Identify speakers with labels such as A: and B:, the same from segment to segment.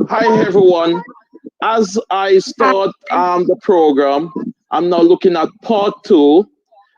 A: Hi everyone. As I start the program, I'm now looking at part two.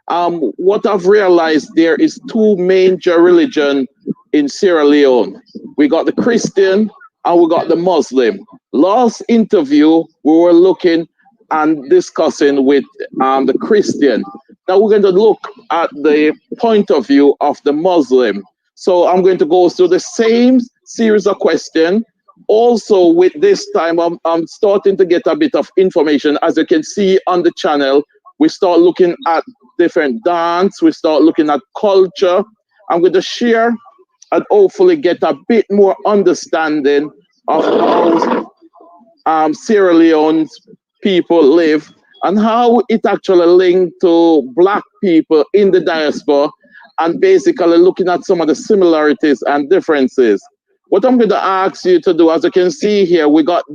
A: What I've realized, there is two major religion in Sierra Leone. We got the Christian and we got the Muslim. Last interview, we were looking and discussing with the Christian. Now we're going to look at the point of view of the Muslim. So I'm going to go through the same series of questions. Also, with this time, I'm starting to get a bit of information. As you can see on the channel, we start looking at different dance, we start looking at culture. I'm going to share and hopefully get a bit more understanding of how Sierra Leone's people live and how it actually linked to Black people in the diaspora, and basically looking at some of the similarities and differences. What I'm going to ask you to do, as you can see here, we got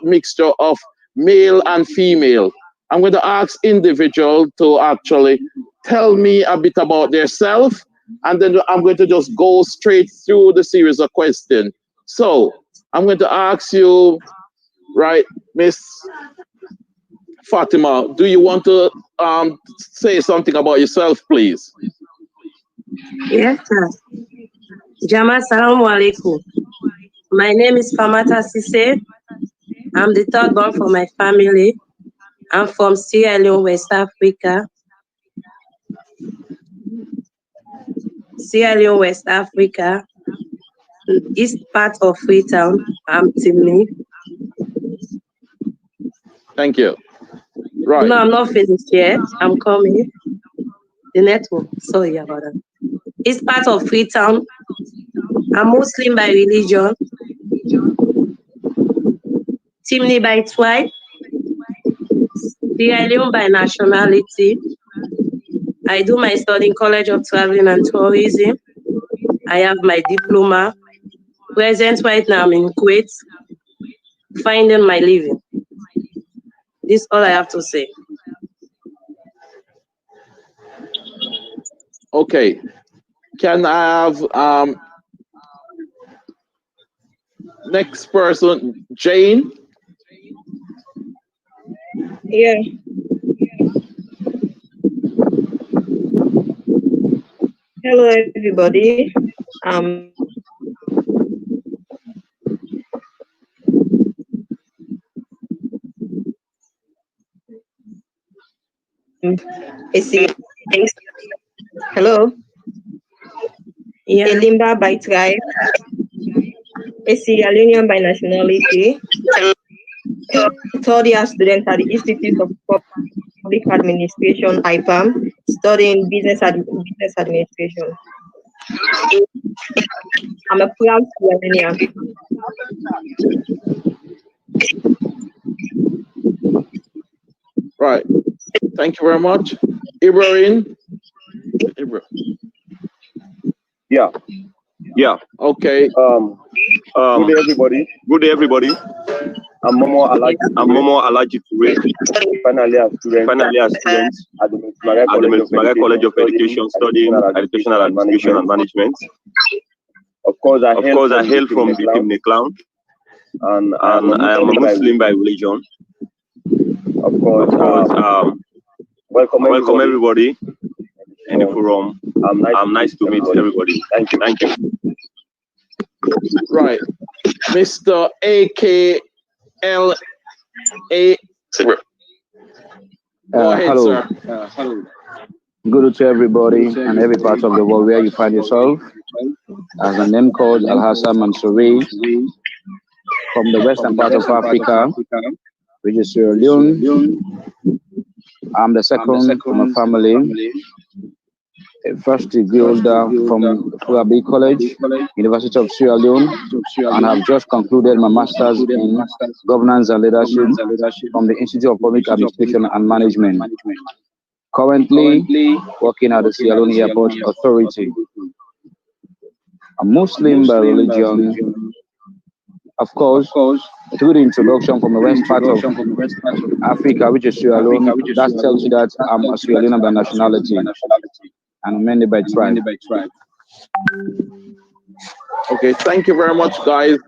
A: mixture of male and female. I'm going to ask individual to actually tell me a bit about themselves, and then I'm going to just go straight through the series of questions. So I'm going to ask you, right, Miss Fatima, do you want to say something about yourself, please?
B: Yes, sir. Jama, salamu alaikum. My name is Famata Sise. I'm the third born for my family. I'm from Sierra Leone, West Africa. Sierra Leone, West Africa. East part of Freetown. I'm Timney.
A: Thank you. Right.
B: No, I'm not finished yet. I'm coming. The network. Sorry about that. It's part of Freetown. I'm Muslim by religion. Timney by tribe. Sierra Leone by nationality. I do my study in College of Traveling and Tourism. I have my diploma. Present right now, I'm in Kuwait, finding my living. This is all I have to say.
A: Okay. Can I have next person, Jane?
C: Yeah. Hello, everybody. Hello.
B: Yeah.
C: Elimba by tribe. A Sierra Leonean by nationality. Third year student at the Institute of Public Administration, IPAM, studying business administration. I'm a proud Sierra Leonean.
A: Right. Thank you very much. Ibrahim?
D: Yeah. Yeah.
A: Okay.
D: Good day, everybody. Good day, everybody. I'm Momo Alaji Ture. Finally, a student at the Magai College of Education, studying Educational Administration and Management. Of course, I hail from the Timney Clown, and I am a Muslim by religion. Of course, welcome everybody in the forum. I'm nice to meet everybody. Thank you. Thank you.
A: Right. Mr. AKLA. Go ahead,
E: hello.
A: sir.
E: Hello. Good to everybody and every part of the world where you find yourself. As the name called Al Hassan Mansouri from the western part of Africa, which is Sierra Leone. I'm the second from a family. First degree holder from Fulabi College, University of Sierra Leone, and I've just concluded my master's in governance and leadership from the Institute of Public Administration and Management. Currently working at the Sierra Leone Airport Authority. A Muslim by religion, of course, through the introduction from the west part of Africa, which is Sierra Leone, that tells you that I'm a Sierra Leonean by nationality and mainly by tribe.
A: Okay, thank you very much, guys.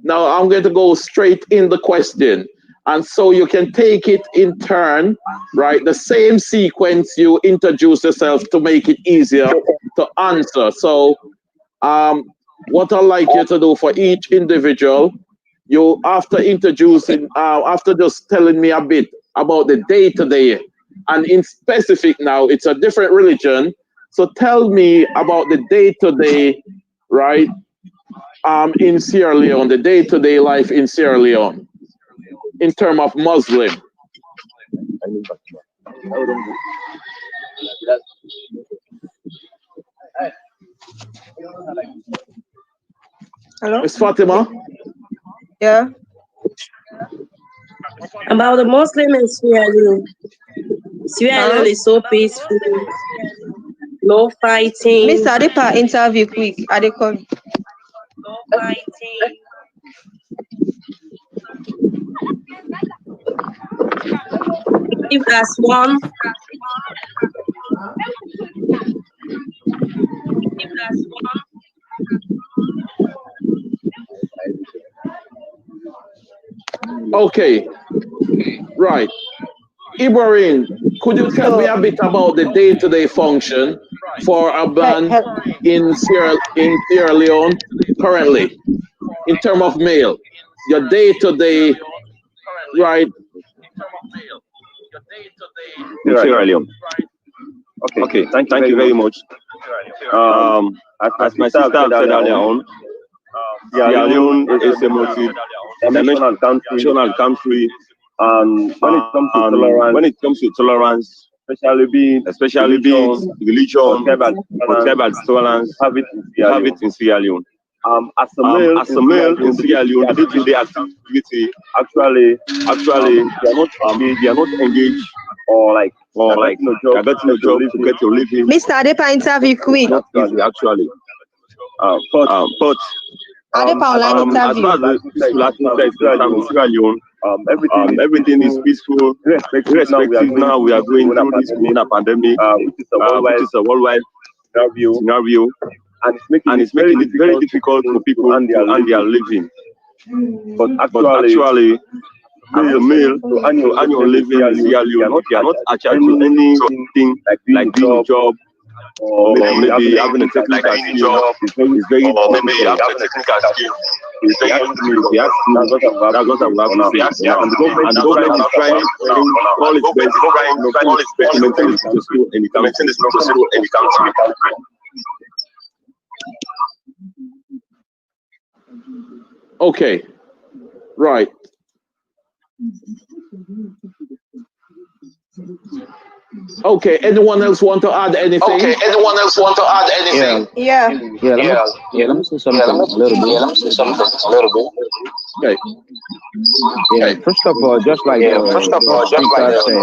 A: Now I'm going to go straight in the question. And so you can take it in turn, right? The same sequence you introduce yourself to make it easier to answer. So what I'd like you to do for each individual, you after introducing, after just telling me a bit about the day to day, and in specific now, it's a different religion. So tell me about the day to day, right? In Sierra Leone, the day to day life in Sierra Leone, in terms of Muslim.
C: Hello?
A: Miss Fatima?
C: Yeah.
B: About the Muslim in Sierra Leone. Sierra
C: Huh?
B: Leone is so peaceful, no fighting.
C: Miss Adepa, interview quick. Adepa.
B: No fighting. Live as one. Live as one.
A: Okay, right. Ibrahim, could you tell me
C: So,
A: a bit about the day to day function for a man in Sierra Leone currently, in terms of mail? Your day to day, right?
D: In Sierra Leone. Okay, thank you very much. As my sister said earlier on, Sierra Leone is a multi-dimensional country, and when it comes to tolerance, especially being religion or tribal tolerance, have it in Sierra Leone. As a male in Sierra Leone, the day-to-day activity actually they are not engaged or like you're getting a job to get your living.
C: Mr. Adepa, interview quick.
D: Not easy actually. But
C: Adepa online
D: as
C: interview.
D: far as the peaceful aspect is concerned in Sierra Leone, everything is peaceful. Irrespective now we are going through this corona pandemic, which is a worldwide scenario, and it's making it very difficult for people to earn their living. But actually, as a male, to earn your living in Sierra Leone, you are not attached to anything like being a job, or maybe having a technical skill. It's very difficult. If you ask me, that's what I have to say. And the government is trying all its best to maintain the status quo in the country.
A: Okay, right. Okay, anyone else want to add anything?
C: Yeah.
E: Let me say something a little bit.
A: Okay.
E: Yeah, first of all, just like the first speaker said,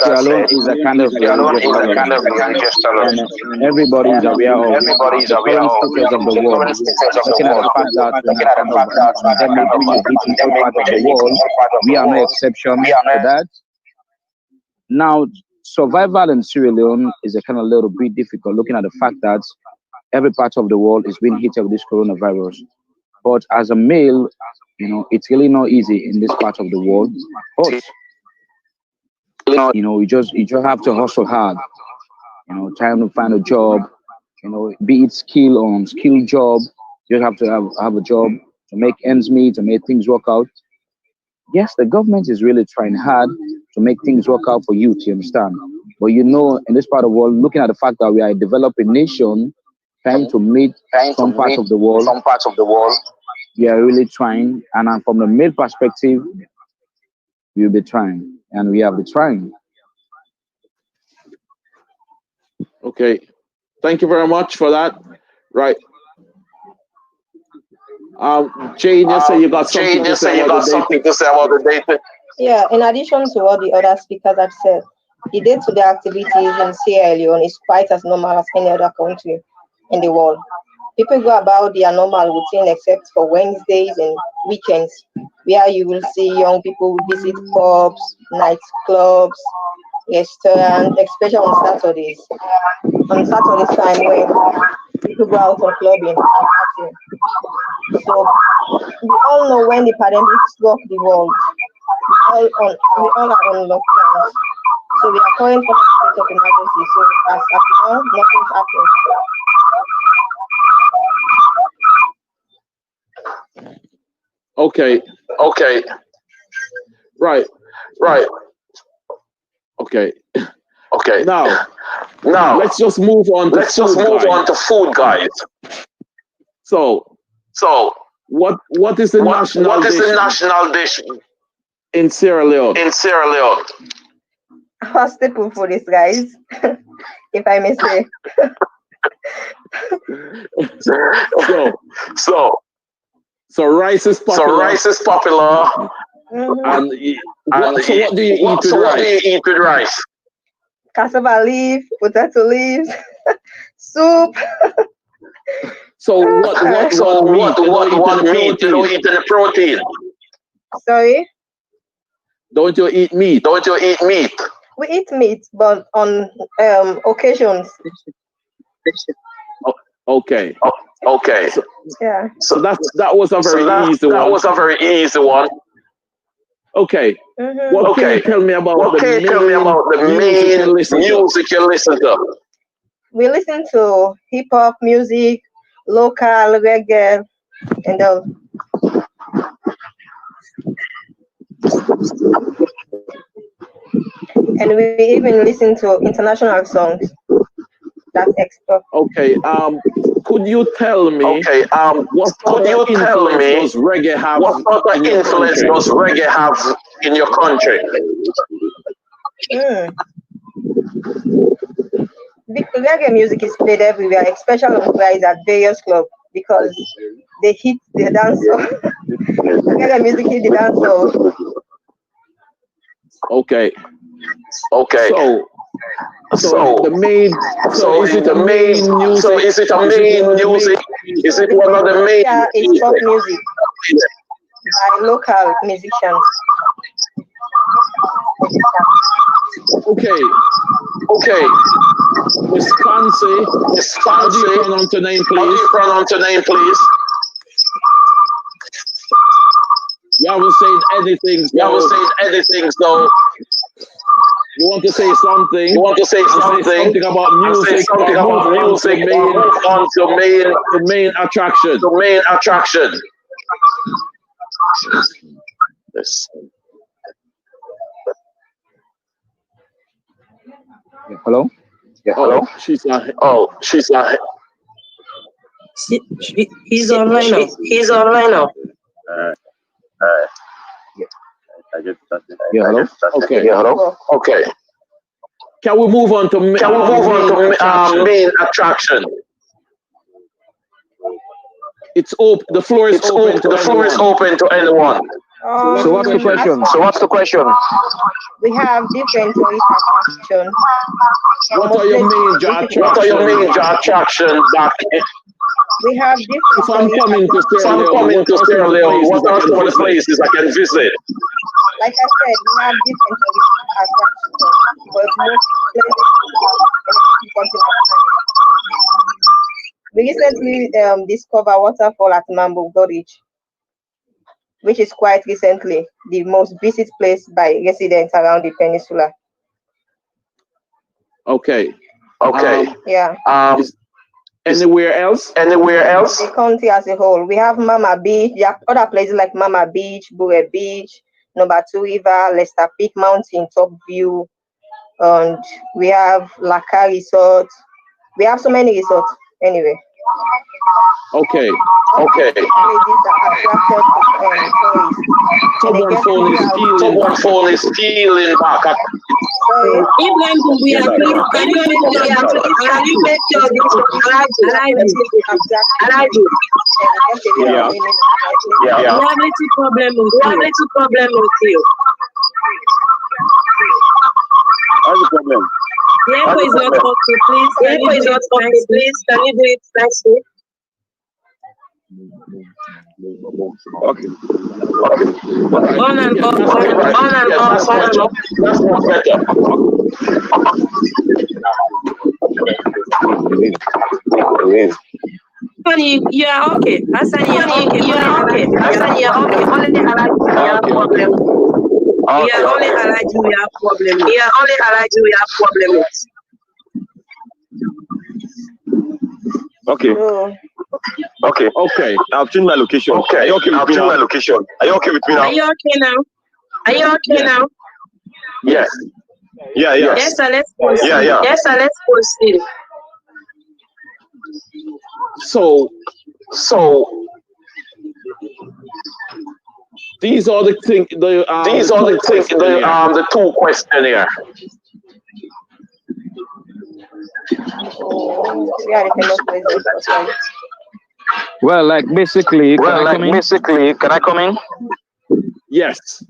E: Sierra Leone is a kind of religious tolerance. And everybody is aware of the current status of the world. Looking at the fact that pandemic which is hitting all parts of the world, we are no exception to that. Now, survival in Sierra Leone is a kind of little bit difficult, looking at the fact that every part of the world is being hit with this coronavirus. But as a male, it's really not easy in this part of the world. But you just have to hustle hard. Trying to find a job. Be it skill job. You have to have a job to make ends meet, to make things work out. Yes, the government is really trying hard to make things work out for youth. You understand? But in this part of the world, looking at the fact that we are a developing nation, trying to meet some parts of the world. We are really trying, and from the male perspective, we'll be trying, and we have been trying.
A: Okay, thank you very much for that. Right. Jane, you say you got something to say about the data.
C: Yeah, in addition to what the other speakers have said, the day-to-day activities in Sierra Leone is quite as normal as any other country in the world. People go about their normal routine except for Wednesdays and weekends, where you will see young people visit pubs, nightclubs, restaurants, especially on Saturdays. On Saturdays time when people go out for clubbing and So we all know when the pandemic struck the world, we all are on lockdown. So we are calling for a state of emergency. So as of now, nothing's happened.
A: Okay.
F: Okay.
A: Right.
F: Right.
A: Okay.
F: Okay.
A: Now,
F: let's
A: just move on.
F: To food, guys.
A: So, what is the
F: national dish
A: in Sierra Leone?
C: Hospitable for these guys, if I may say.
A: So rice is popular.
C: Mm-hmm.
A: And so what do you eat with rice?
C: Cassava leaf, potato leaves, soup.
A: So what meat? You don't eat any protein.
C: Sorry?
A: Don't you eat meat?
C: We eat meat, but on occasions.
A: Okay.
F: Okay.
C: Yeah.
A: So that was a very easy one.
F: That was a very easy one.
A: Okay.
C: Mm-hmm.
A: What can you tell me about the main
F: music you listen to?
C: We listen to hip hop music, local reggae, and all. And we even listen to international songs. That's extra.
A: Okay. Could you tell me?
F: Okay.
A: What sort of influence does reggae have
F: in your country?
C: Reggae music is played everywhere, especially on guys at various clubs because they hit the dance floor. Reggae music hit the dance floor.
A: Okay.
F: So
A: the main. So is it a main music?
F: So is it a main music? Is it one of the main?
C: Yeah, it's pop music by local musicians.
A: Okay. Miss Fancy. How do you pronounce your name, please? You haven't said anything. So you want to say something? Say something about music. Move on to the main attraction.
F: Yes.
E: Hello?
F: Hello?
A: She's not.
F: She's not.
B: He's online now.
E: Hello?
F: Okay.
A: Can we move on to
F: main attraction?
A: It's open. The floor is open.
F: The floor is open to anyone.
E: So what's the question?
C: We have different tourist attractions.
A: What are your major attractions back?
C: We have different.
A: If I'm coming to Sierra Leone, what are some of the places I can visit?
C: Like I said, we have different tourist attractions, but most places we recently discovered waterfall at Mambo Gorge, which is quite recently the most visited place by residents around the peninsula.
F: Okay.
C: Yeah.
F: Anywhere else?
C: The county as a whole. We have Mama Beach. There are other places like Mama Beach, Bure Beach, Number 2 River, Lester Peak Mountain, Top View, and we have Laka Resort. We have so many resorts anyway.
F: Okay.
C: Places that attracted tourists.
F: Someone phone is stealing back.
C: Sorry.
B: Can you make your
F: Yeah.
B: We have little problem with you.
F: What's the problem?
B: The echo is not okay, please. Can you do it nicely?
F: Okay.
B: On and off.
F: That's much better.
B: Honey, you are okay. Hassan, you are okay.
F: You are okay. Hassan, you are okay. Only allergy, we have problem.
B: We are only allergy, we have problem.
F: We are only allergy, we have problem with.
D: Okay. Okay.
A: Okay.
D: I've changed my location.
F: Okay.
D: Are you okay with
F: I've
D: me
F: changed
D: now?
F: my location. Are you okay with me now?
B: Are you okay now?
F: Are you okay now?
D: Yes. Yeah.
B: Yes, sir, let's proceed.
F: Yeah. Yes, sir, let's proceed.
A: So these are the things.
F: These are the things. The two questions here.
C: Yeah, the famous places for tourists.
E: Well, like basically,
F: Can I come in?
A: Yes.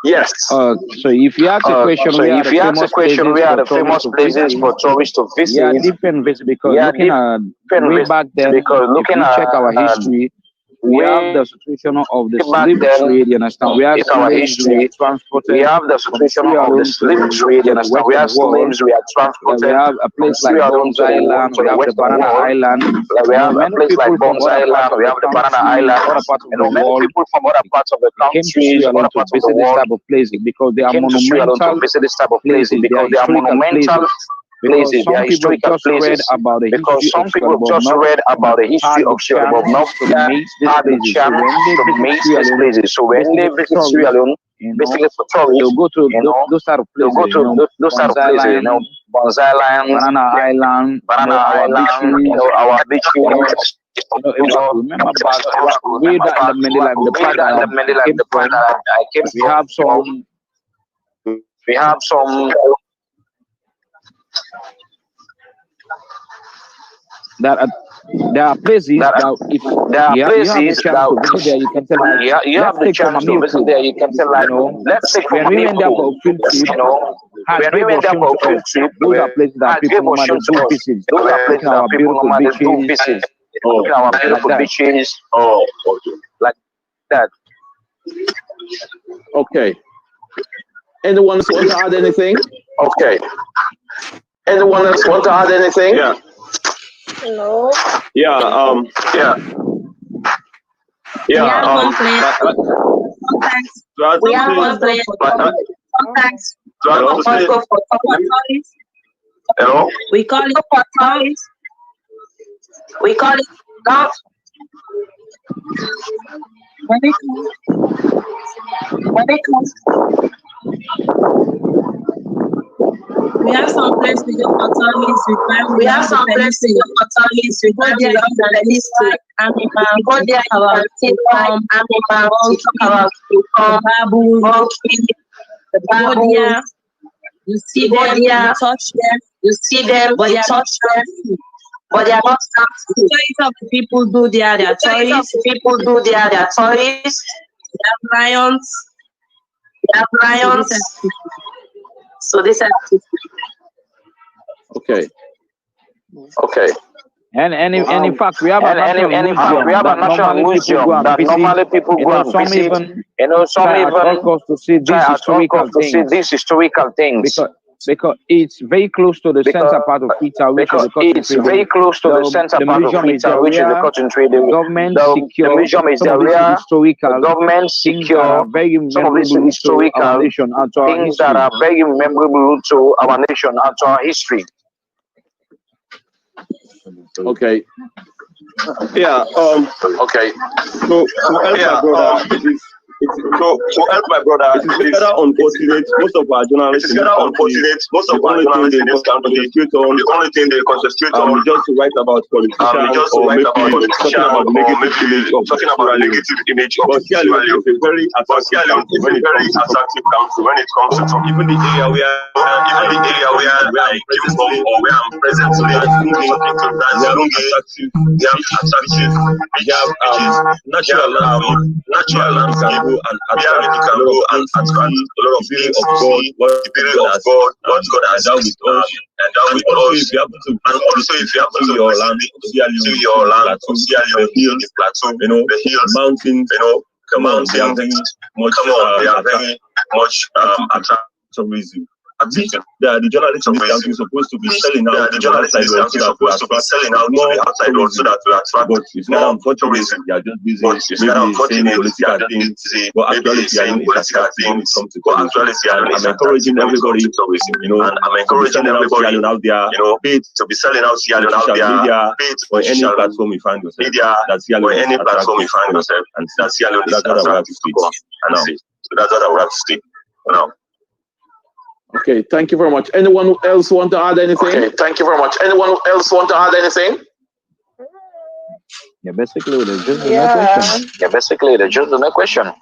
F: Yes.
E: So if you ask a question,
F: So if you ask a question, where are the famous places for tourists to visit?
E: Yeah, different visit because
F: Yeah,
E: looking at
F: different
E: way back then,
F: because
E: if
F: looking
E: you check our
F: at
E: history, we have the situation of the
F: back
E: slave
F: then,
E: trade. You understand? We have
F: it's our
E: slaves
F: history.
E: we are transported.
F: We have the
E: from
F: situation
E: Sierra
F: of the
E: Leone
F: slave
E: to
F: trade. You
E: the
F: understand? We
E: Western
F: have
E: world.
F: slaves we are
E: We
F: transported
E: have a
F: from
E: place like
F: Sierra Leone
E: Bones
F: to
E: Island.
F: the
E: We have the
F: Western
E: Banana
F: world.
E: Island.
F: Like we have a
E: Many
F: place like
E: people from
F: Bones
E: other parts
F: Island.
E: of
F: We
E: the
F: have the Banana
E: country,
F: Island.
E: other parts of the
F: Many
E: world
F: people from other parts of the
E: came to
F: countries,
E: Sierra Leone
F: other
E: to
F: parts of the
E: visit this
F: world,
E: type of places because they are
F: came to Sierra Leone to
E: monumental
F: visit this type of places
E: places. They are
F: because they are
E: historical
F: monumental
E: places. Because
F: places. They
E: some
F: are
E: people
F: historical
E: just read
F: places.
E: about the
F: Because
E: history
F: some
E: of
F: people
E: Sierra Leone,
F: just
E: not
F: read about the history
E: had the
F: of Sierra
E: chance
F: Leone, not
E: to
F: that
E: meet these
F: had the
E: places. So
F: chance
E: when they
F: to
E: visit
F: meet
E: Sierra
F: these
E: Leone,
F: places. So when they
E: basically
F: visit Sierra
E: tourists,
F: Leone, basically for tourists,
E: they'll go to
F: you know,
E: those type of
F: they'll
E: places,
F: go to those type
E: Bones
F: of places,
E: Island,
F: Bonza Island,
E: Banana Island,
F: Banana
E: our
F: Island,
E: beaches,
F: our beaches,
E: if I could remember back way back in the Mandela, the
F: way
E: part
F: that
E: that
F: the
E: I
F: Mandela,
E: came
F: the part
E: from,
F: that I came
E: we
F: from,
E: have some
F: we have some
E: that there are places that if
F: there are
E: you have the
F: places
E: chance
F: that
E: to visit there, you can tell like,
F: you have
E: let's
F: the
E: take from
F: chance to visit there. You can tell like, let's take from
E: when we went there
F: Miko,
E: for a field trip, had
F: when we
E: gave
F: went there
E: option
F: for
E: to
F: a field
E: us.
F: trip,
E: Those are places that
F: I gave
E: people normally
F: option to
E: do
F: us.
E: visit.
F: Those are places
E: Looking at
F: that
E: our
F: people
E: beautiful
F: normally do
E: beaches,
F: visit. Looking at our beautiful
E: that.
F: beaches, like that.
A: Okay. Anyone else want to add anything?
F: Okay. Anyone else want to add anything?
D: Yeah.
C: No.
D: Yeah.
B: We have one place.
F: We have one place. Sometimes
D: Hello?
F: go for tourists. Hello?
B: We call it
F: For tourists. We call it golf. When it comes,
B: we have some place we go for tourists.
F: we have some places to go for tourists. We go there, you can see animals. Go there, you can see animals. You talk about
B: the baboons.
F: monkeys, the
B: Go
F: baboons.
B: there, you see
F: Go
B: them,
F: there,
B: you touch them,
F: you see them,
B: but
F: you
B: they are
F: touch
B: not
F: them, but they are not
B: the majority of the people do there, they are tourists.
F: People do there, they are tourists.
B: They have lions.
F: They have lions. So this is
A: Okay.
F: okay.
E: and in fact we have a national museum
F: We have a
E: that
F: national
E: normally people
F: museum
E: go and
F: that
E: visit.
F: normally people go and
E: Some
F: visit.
E: even
F: Some
E: try at all
F: even
E: costs to see
F: try
E: these
F: at all
E: historical
F: costs to see
E: things
F: these historical things.
E: because it's very close to the center part of Peter, which is the cotton
F: It's
E: trade.
F: very close to the center part of
E: museum is
F: Peter, which is the cotton trade.
E: the government
F: The
E: secure
F: museum is
E: some of these
F: the
E: historical
F: government
E: things that are
F: secure
E: very
F: some of these
E: memorable to our
F: historical
E: nation and to our
F: things that
E: history.
F: are very memorable to our nation and to our history.
A: Okay.
D: Yeah.
F: Okay.
D: So to help my brother, to help my brother, it is rather unfortunate. Most of our journalists in this country, the only thing they concentrate on, just to write about politicians or maybe talking about the negative image of But Sierra Leone is a very attractive country when it comes to even the area where I'm presently, we have attractive beaches. We have natural landscape. You can go and attract a lot of things to see the beauty of God, what God has endowed with us. And also, if you happen to see your land, the hills, the hills, mountains, they are very much attractive tourism. The journalists of this country supposed to be selling out to the outside world so that we attract more tourism. But it's not unfortunate. They are just busy maybe saying political things, but actually they are political things. I'm encouraging everybody, I'm encouraging everybody, out there, to be selling out Sierra Leone out there, media, or any platform you find yourself, or any platform you find yourself, and that's Sierra Leone. That's what I have to speak. So that's what I would have to speak now.
A: Okay, thank you very much. Anyone else want to add anything?
D: Okay, thank you very much. Anyone else want to add anything?
E: Yeah, basically, there's just no question.
D: Yeah, basically, there's just no question.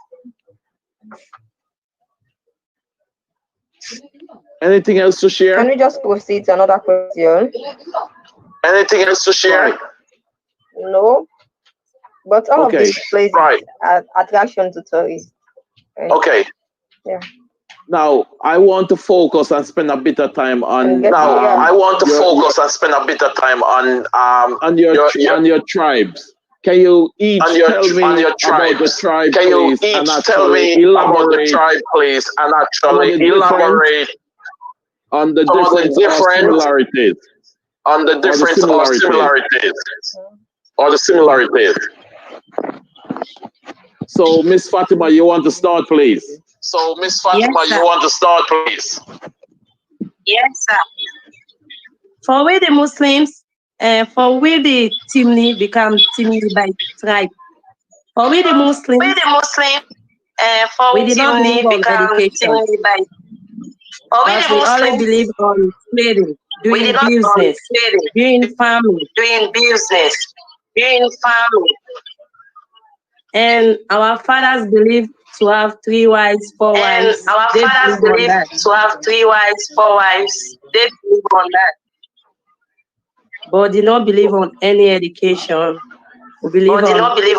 A: Anything else to share?
C: Can we just proceed to another question?
D: Anything else to share?
A: Right.
C: No. But all of these places are attraction to tourists. Right?
D: Okay.
C: Yeah.
A: Now, I want to focus and spend a bit of time on.
D: I want to focus and spend a bit of time on
A: your tribes. Can you each tell me about the tribe,
D: Can you
A: please, and
D: each tell me about the tribe, please, and actually elaborate
A: on the different similarities?
D: On the difference or similarities.
A: So, Miss Fatima, you want to start, please?
D: So, Miss Fatima, you want to start, please?
B: Yes, sir. For we the Muslims, for we the Timni become Timni by tribe. For we the Muslims, we did not believe on education. But we only believe on trading, doing business, doing farming. And our fathers believe to have 3 wives, 4 wives. They believe on that. But they don't believe on any education. We believe on our business.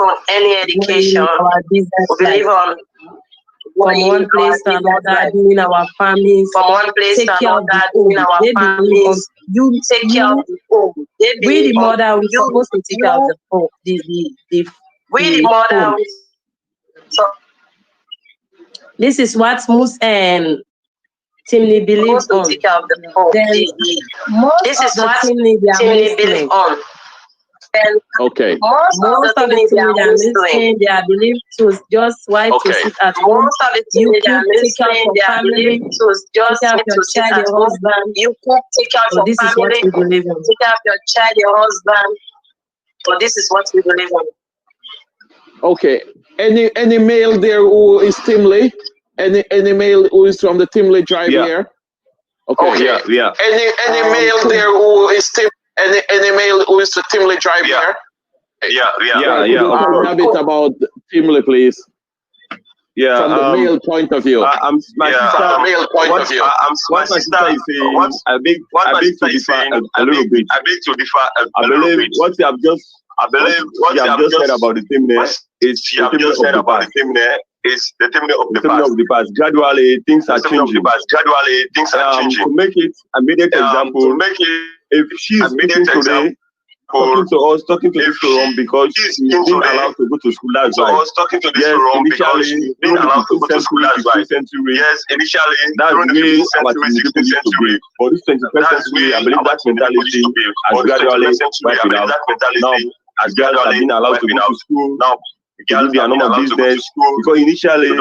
B: We believe on from one place to another, doing our farming, take care of the home. You take care of the home. We the mother, we're supposed to take care of the home. The mother. So this is what most Timni believe on. Then most of the Timni they are Muslim.
A: Okay.
B: Most of the Timni they are Muslim. They are believed to just wife to sit at home.
F: Most of the
B: You
F: Timni they are
B: take care of
F: Muslim.
B: your
F: They are
B: family.
F: believed to just
B: Take care of your child, your husband.
F: You cook, take care of
B: So
F: your
B: this is what
F: family.
B: we believe in.
F: Take care of your child, your husband. So this is what we believe in.
A: Okay. Any male there who is Timli? Any male who is from the Timli tribe here? Okay.
D: Yeah.
F: Any male there who is any male who is the Timli tribe here?
A: A bit about Timli, please.
D: Yeah.
A: From the male point of view.
D: From the male point of view. What my sister is saying, I beg to differ a little bit. I believe what you have just said about the Timni is the Timni of the past. Gradually, things are changing. To make it a immediate example, if she's speaking today, talking to this forum because she's been allowed to go to school, that's right. Yes, initially, during the 15th century, that's the way our people used to be. But this 21st century, I believe that mentality has gradually wiped out. Now, as girls have been allowed to go to school, to do their normal business, because initially, the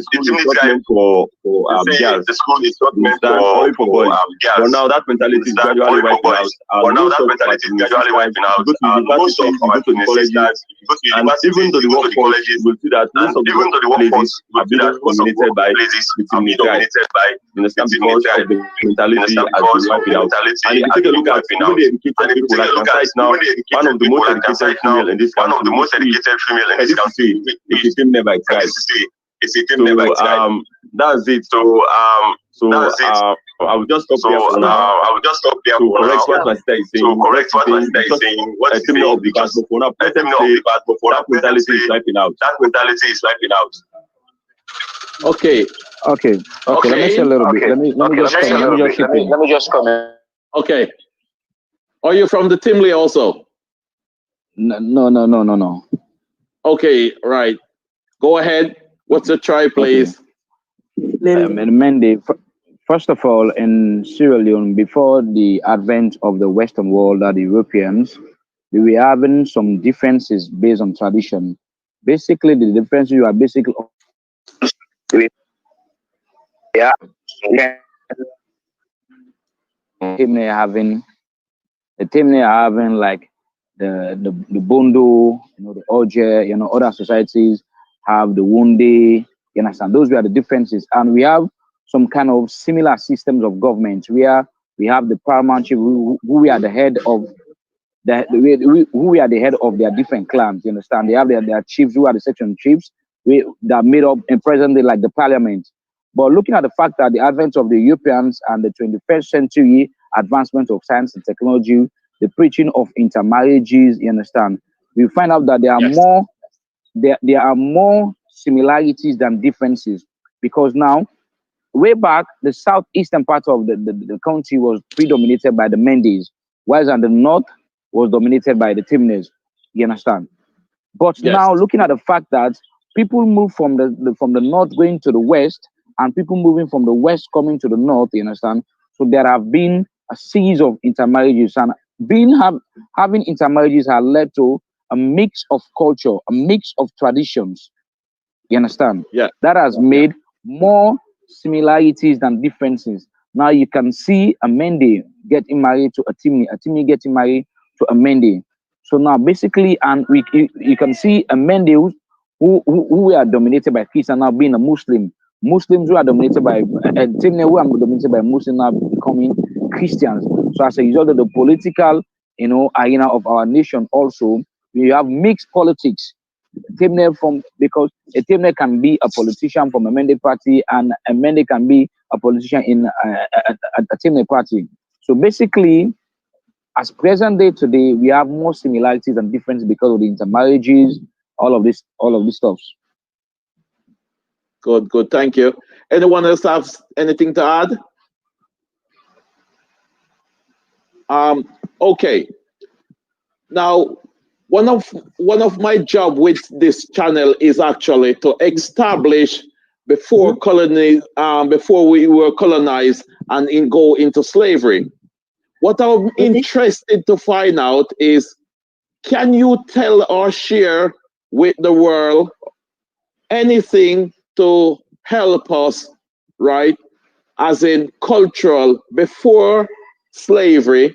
D: school is not meant for girls. The school is not meant for boys. But now that mentality is gradually wiping out. Go to university, go to colleges, and even to the workforce, you will see that most of the workplaces have been dominated by the Timni tribe. You understand? Because of the mentality has been wiping out. And if you take a look at even the educated people, like right now, one of the most educated female in this country, it's a Timni by tribe. That's it. I will just stop there for now. To correct what my sister is saying. What is Timni of the past? That mentality is wiping out.
A: Okay.
E: Let me say a little bit. Let me just comment.
A: Okay. Are you from the Timli also?
E: No.
A: Okay, right. Go ahead. What's the tribe, please?
E: Mendy, first of all, in Sierra Leone, before the advent of the Western world, the Europeans, we were having some differences based on tradition. Basically, the differences you are basically yeah, team they having the team they are having like the Bondo, the Oje, other societies have the Wunde, you understand? Those were the differences. And we have some kind of similar systems of government where we have the paramount chief who we are the head of who we are the head of their different clans, you understand? They have their chiefs who are the section chiefs that made up in present day like the parliament. But looking at the fact that the advent of the Europeans and the 21st century advancement of science and technology, the preaching of intermarriages, you understand, we find out that there are more similarities than differences, because now way back the southeastern part of the country was predominated by the Mendes, whereas on the north was dominated by the Timnes. You understand? But
A: Yes.
E: now looking at the fact that people move from the north going to the west, and people moving from the west coming to the north, you understand? So there have been a series of intermarriages, and having intermarriages has led to a mix of culture, a mix of traditions. You understand?
A: Yeah.
E: That has made more similarities than differences. Now you can see a Mende getting married to a Timmy getting married to a Mende. So now basically, and you can see a Mende who are dominated by Christian now being a Muslim. Muslims who are dominated by Timne who are dominated by Muslim now becoming Christians. So as a result of the political, arena of our nation, also we have mixed politics. Because a Temne can be a politician from a Mende party, and a Mende can be a politician in a Temne party. So basically, as present day today, we have more similarities than differences because of the intermarriages, all of this stuff.
A: Good. Thank you. Anyone else have anything to add? Okay. Now, one of my job with this channel is actually to establish before we were colonized and go into slavery. What I'm interested to find out is, can you tell or share with the world anything to help us, right? As in cultural before slavery,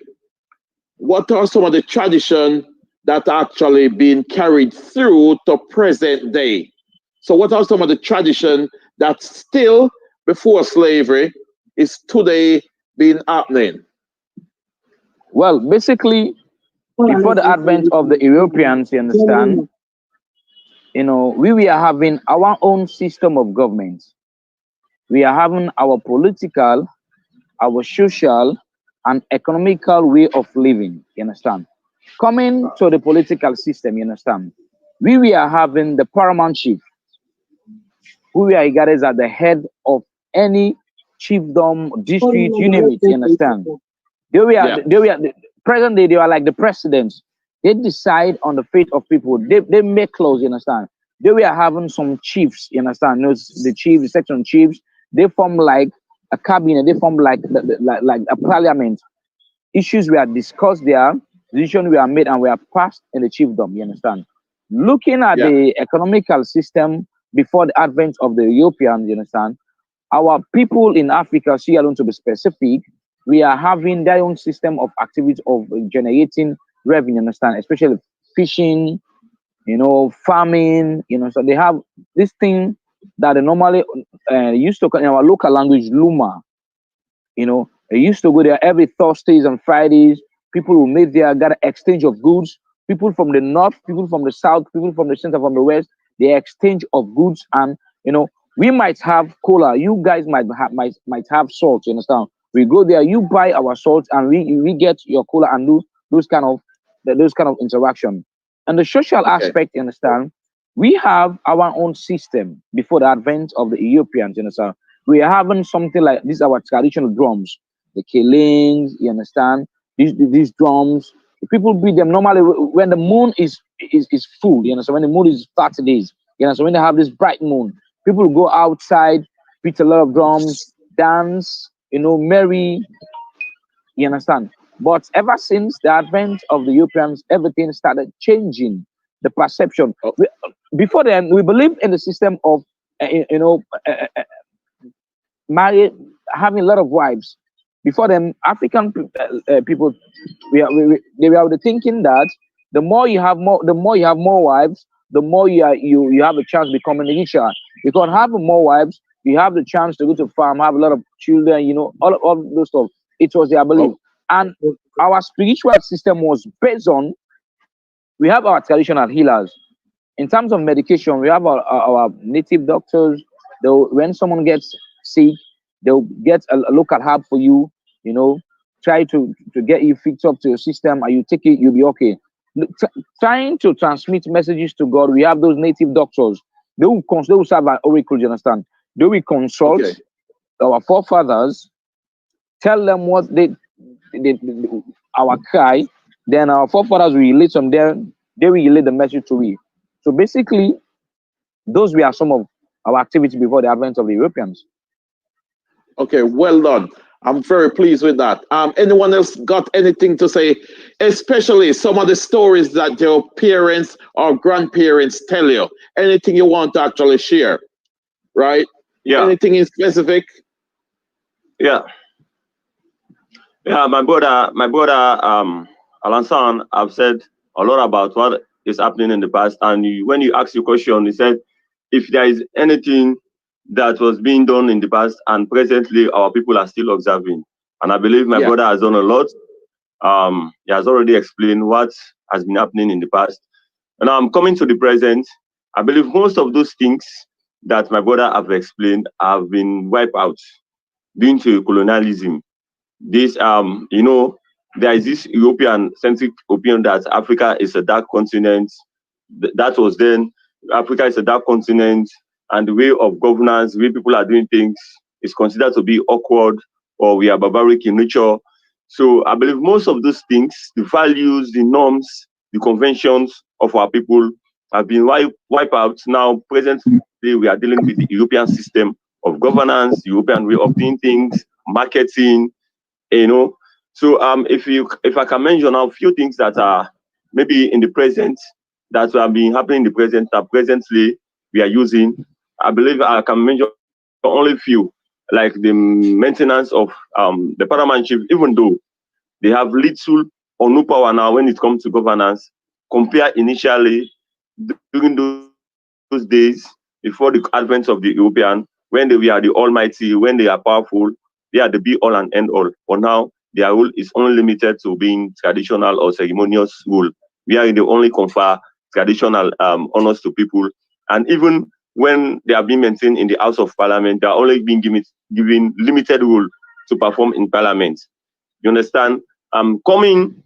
A: what are some of the traditions that actually been carried through to present day? So what are some of the traditions that still before slavery is today been happening?
E: Well, basically, before the advent of the Europeans, you understand, we were having our own system of government. We are having our political, our social, and economical way of living, you understand? Coming to the political system, you understand? We are having the paramount chief, who we are regarded as the head of any chiefdom, district, you name it, you understand? Present day, they are like the presidents. They decide on the fate of people. They make laws, you understand? They were having some chiefs, you understand? The chiefs, the section chiefs, they form like a cabinet, they form like like a parliament. Issues were discussed there, decisions were made, and were passed in the chiefdom, you understand? Looking at the economical system before the advent of the Europeans, you understand? Our people in Africa, Sierra Leone to be specific, we are having their own system of activity of generating revenue, understand? Especially fishing, farming, so they have this thing that they normally used to call in our local language Luma. They used to go there every Thursdays and Fridays. People who meet there, got an exchange of goods. People from the north, people from the south, people from the center, from the west, they exchange of goods. And we might have cola. You guys might have salt. You understand? We go there, you buy our salt, and we get your cola and do those kind of interaction. And the social aspect, you understand? We have our own system before the advent of the Europeans. You understand? We are having something like this. Our traditional drums, the killings. You understand? These drums. People beat them normally when the moon is full. You understand? When the moon is 30 days. You understand? When they have this bright moon, people go outside. beat a lot of drums, dance, merry. You understand? But ever since the advent of the Europeans, everything started changing. The perception. Before then, we believed in the system of, married, having a lot of wives. Before then, African people, they were thinking that the more you have more wives, the more you have a chance becoming richer. Because having more wives, you have the chance to go to farm, have a lot of children, all those stuff. It was their belief. And our spiritual system was based on, we have our traditional healers. In terms of medication, we have our native doctors. When someone gets sick, they'll get a local herb for you, try to get you fixed up to your system, and you take it, you'll be okay. Trying to transmit messages to God, we have those native doctors. They will serve an oracle, you understand? They will consult our forefathers, tell them what our cry, then our forefathers will relate from there, they will relate the message to we. So basically, those were some of our activities before the advent of the Europeans.
A: Okay, well done. I'm very pleased with that. Anyone else got anything to say? Especially some of the stories that your parents or grandparents tell you. Anything you want to actually share, right?
D: Yeah.
A: Anything in specific?
D: Yeah. Yeah, my brother, Alansan, I've said a lot about what is happening in the past. And when you ask your question, he said, if there is anything that was being done in the past and presently our people are still observing. And I believe my brother has done a lot. He has already explained what has been happening in the past. And I'm coming to the present. I believe most of those things that my brother have explained have been wiped out due to colonialism. This, there is this European-centric opinion that Africa is a dark continent. That was then, Africa is a dark continent, and the way of governance, the way people are doing things is considered to be awkward, or we are barbaric in nature. So I believe most of those things, the values, the norms, the conventions of our people have been wiped out. Now, presently, we are dealing with the European system of governance, European way of doing things, marketing, So if I can mention a few things that are maybe in the present, that have been happening in the present, that presently we are using, I believe I can mention only few, like the maintenance of the paramount chief, even though they have little or no power now when it comes to governance, compare initially during those days before the advent of the European, when they were the almighty, when they are powerful, they are the be all and end all. For now, their rule is only limited to being traditional or ceremonious rule. We are the only confer traditional honors to people. And even when they are being maintained in the House of Parliament, they are only being given limited rule to perform in Parliament. You understand? Coming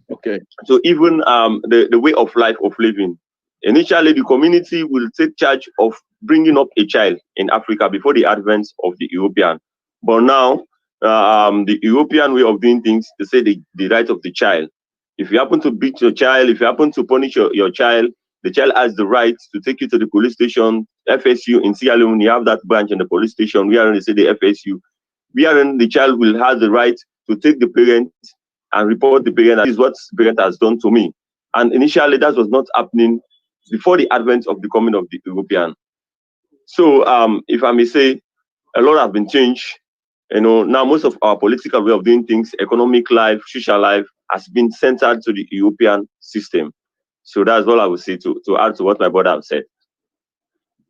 D: to even the way of life of living. Initially, the community will take charge of bringing up a child in Africa before the advent of the European. But now, the European way of doing things, they say the right of the child. If you happen to beat your child, if you happen to punish your child, the child has the right to take you to the police station. FSU in Sierra Leone, you have that branch in the police station. We are they say the FSU. Wherein the child will have the right to take the parent and report the parent. That is what the parent has done to me. And initially, that was not happening before the advent of the coming of the European. So, if I may say, a lot has been changed. Now most of our political way of doing things, economic life, social life, has been centered to the European system. So that's all I would say to add to what my brother have said.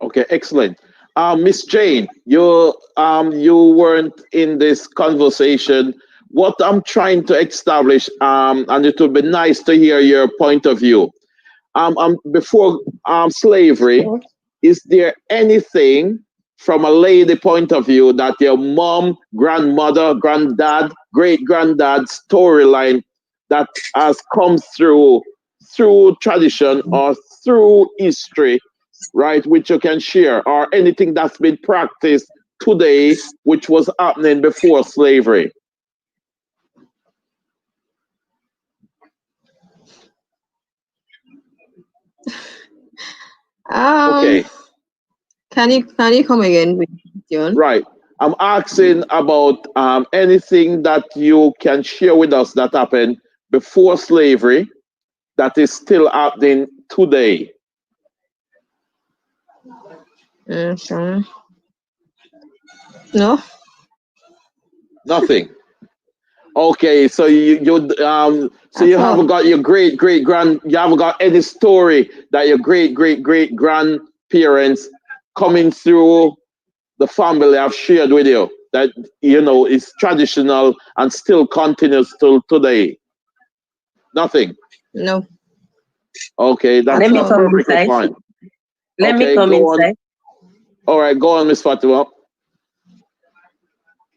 A: Okay, excellent. Miss Jane, you weren't in this conversation. What I'm trying to establish, and it would be nice to hear your point of view. Before slavery, is there anything from a lady point of view that your mom, grandmother, granddad, great granddad storyline that has come through tradition or through history, right, which you can share, or anything that's been practiced today which was happening before slavery?
C: Okay. Can you come again with the question?
A: Right. I'm asking about anything that you can share with us that happened before slavery that is still happening today.
C: Okay. No.
A: Nothing. Okay, so you
C: That's all.
A: haven't got your you haven't got any story that your great grandparents coming through the family have shared with you that is traditional and still continues till today. Nothing.
C: No.
A: Okay,
B: Let
C: That's
B: me
A: that's
C: all.
B: come
A: perfectly
B: inside.
A: fine.
B: Let me
A: Okay,
B: come
A: go on.
B: inside.
A: All right, go on, Miss Fatima.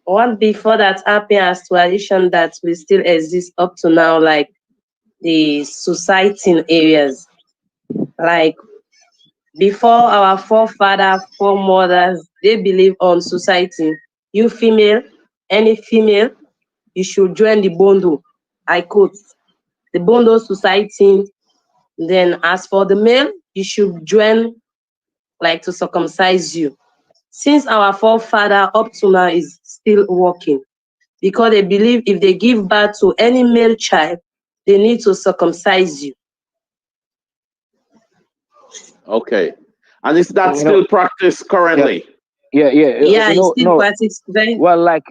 B: One before that happened as tradition that will still exist up to now, like the society in areas. Like before our forefathers, foremothers, they believe on society. You female, any female, you should join the bondo. I quote the bondo society. Then as for the male, you should join like to circumcise you. Since our forefather up to now is still working, because they believe if they give birth to any male child, they need to circumcise you.
A: Okay, and is that
E: You know,
A: still practiced
E: yeah,
A: currently?
B: Yeah, it's still
E: no.
B: practiced very.
E: Well, like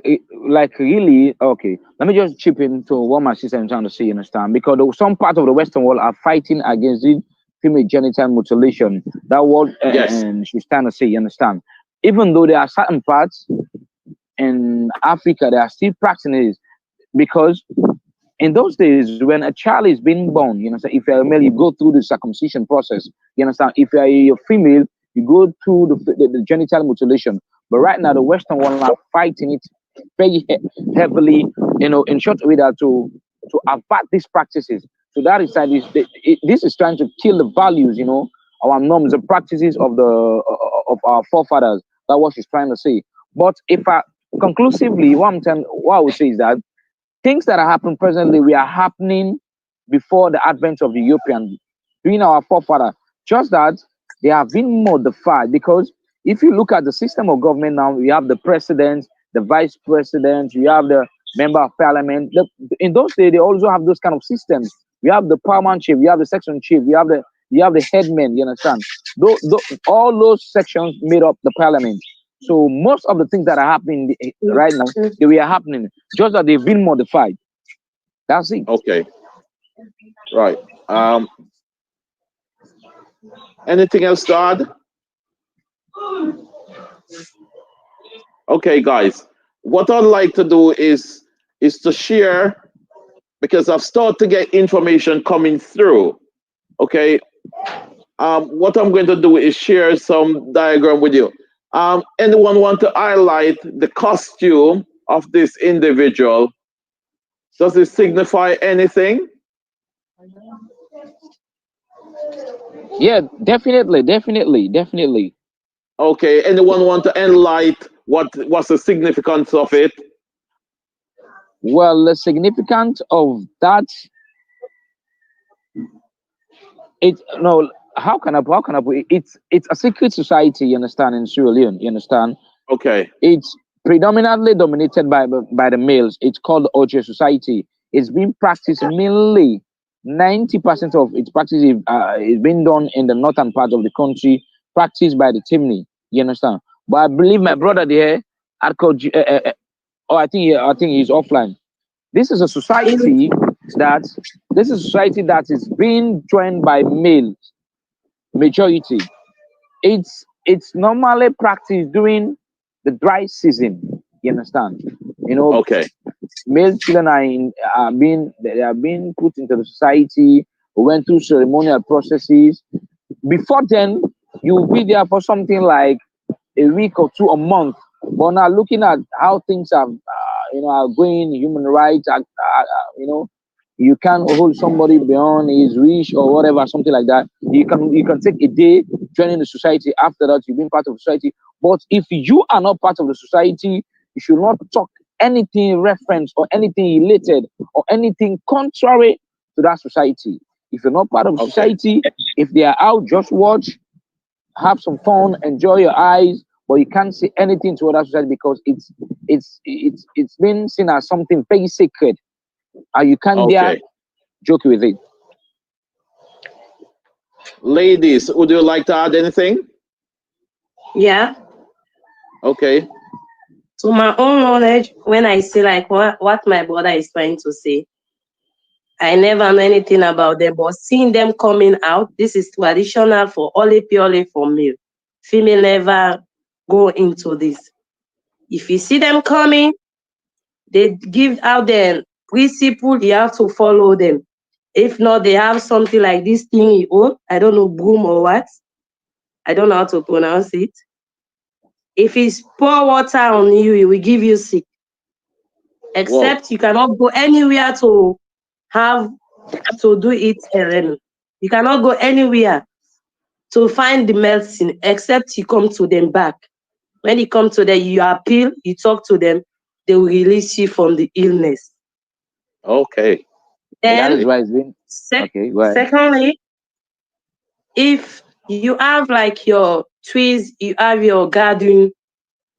E: really, okay. Let me just chip into what my sister is trying to say. You understand? Because some part of the Western world are fighting against it, female genital mutilation. That what
A: Yes.
E: and she's trying to say. You understand? Even though there are certain parts in Africa that are still practicing it, because in those days when a child is being born, you know, so if you're a male, you go through the circumcision process. You understand? If you're a female, you go through the genital mutilation. But right now, the Western world are fighting it very heavily, you know, in short way that to avert these practices. So that is side is this is trying to kill the values, you know, our norms, the practices of our forefathers. That's what she's trying to say. But if I conclusively, what I would say is that things that are happening presently we are happening before the advent of the European, during our forefather. Just that they have been modified because if you look at the system of government now, you have the president, the vice president, you have the member of parliament. In those days, they also have those kind of systems. You have the paramount chief, you have the section chief, you have the headman. You understand? All those sections made up the parliament. So most of the things that are happening right now, they were happening, just that they've been modified. That's it.
A: Okay. Right. Anything else to add? Okay, guys. What I'd like to do is to share because I've started to get information coming through. Okay. What I'm going to do is share some diagram with you. Anyone want to highlight the costume of this individual? Does it signify anything?
E: Yeah, definitely.
A: Okay. Anyone want to enlighten what's the significance of it?
E: Well, the significance of that, it no, how can I put it? It's a secret society. You understand? In Sierra Leone, you understand?
A: Okay.
E: It's predominantly dominated by the males. It's called the Oche Society. It's being practiced mainly 90% of its practice is being done in the northern part of the country, practiced by the Timney. You understand? But I believe my brother there, oh, I think he's offline. This is a society that is being joined by males majority. It's normally practiced during the dry season. You understand? You know,
A: Okay.
E: male children they are being put into the society. We went through ceremonial processes. Before then, you will be there for something like a week or two, a month. But now looking at how things are going, human rights, you can't hold somebody beyond his reach or whatever, something like that. You can take a day joining the society. After that, you've been part of the society. But if you are not part of the society, you should not talk anything reference or anything related or anything contrary to that society. If you're not part of the
A: Okay.
E: society, if they are out, just watch, have some fun, enjoy your eyes. but you can't say anything to other society because it's been seen as something very sacred, and you can't dare
A: Okay.
E: joke with it.
A: Ladies, would you like to add anything?
B: Yeah.
A: Okay.
B: To my own knowledge, when I see like what my brother is trying to say, I never know anything about them, but seeing them coming out, this is traditional for only purely for male. Female never go into this. If you see them coming, they give out their principle, you have to follow them. If not, they have something like this thing you own. I don't know, broom or what. I don't know how to pronounce it. If it's pour water on you, it will give you sick. Except
A: Whoa.
B: you cannot go anywhere to have to do it alone. You cannot go anywhere to find the medicine except you come to them back. When you come to them, you appeal, you talk to them, they will release you from the illness.
A: Okay.
E: That
B: Then,
E: is why it's been okay. Go ahead.
B: secondly, if you have like your trees, you have your garden,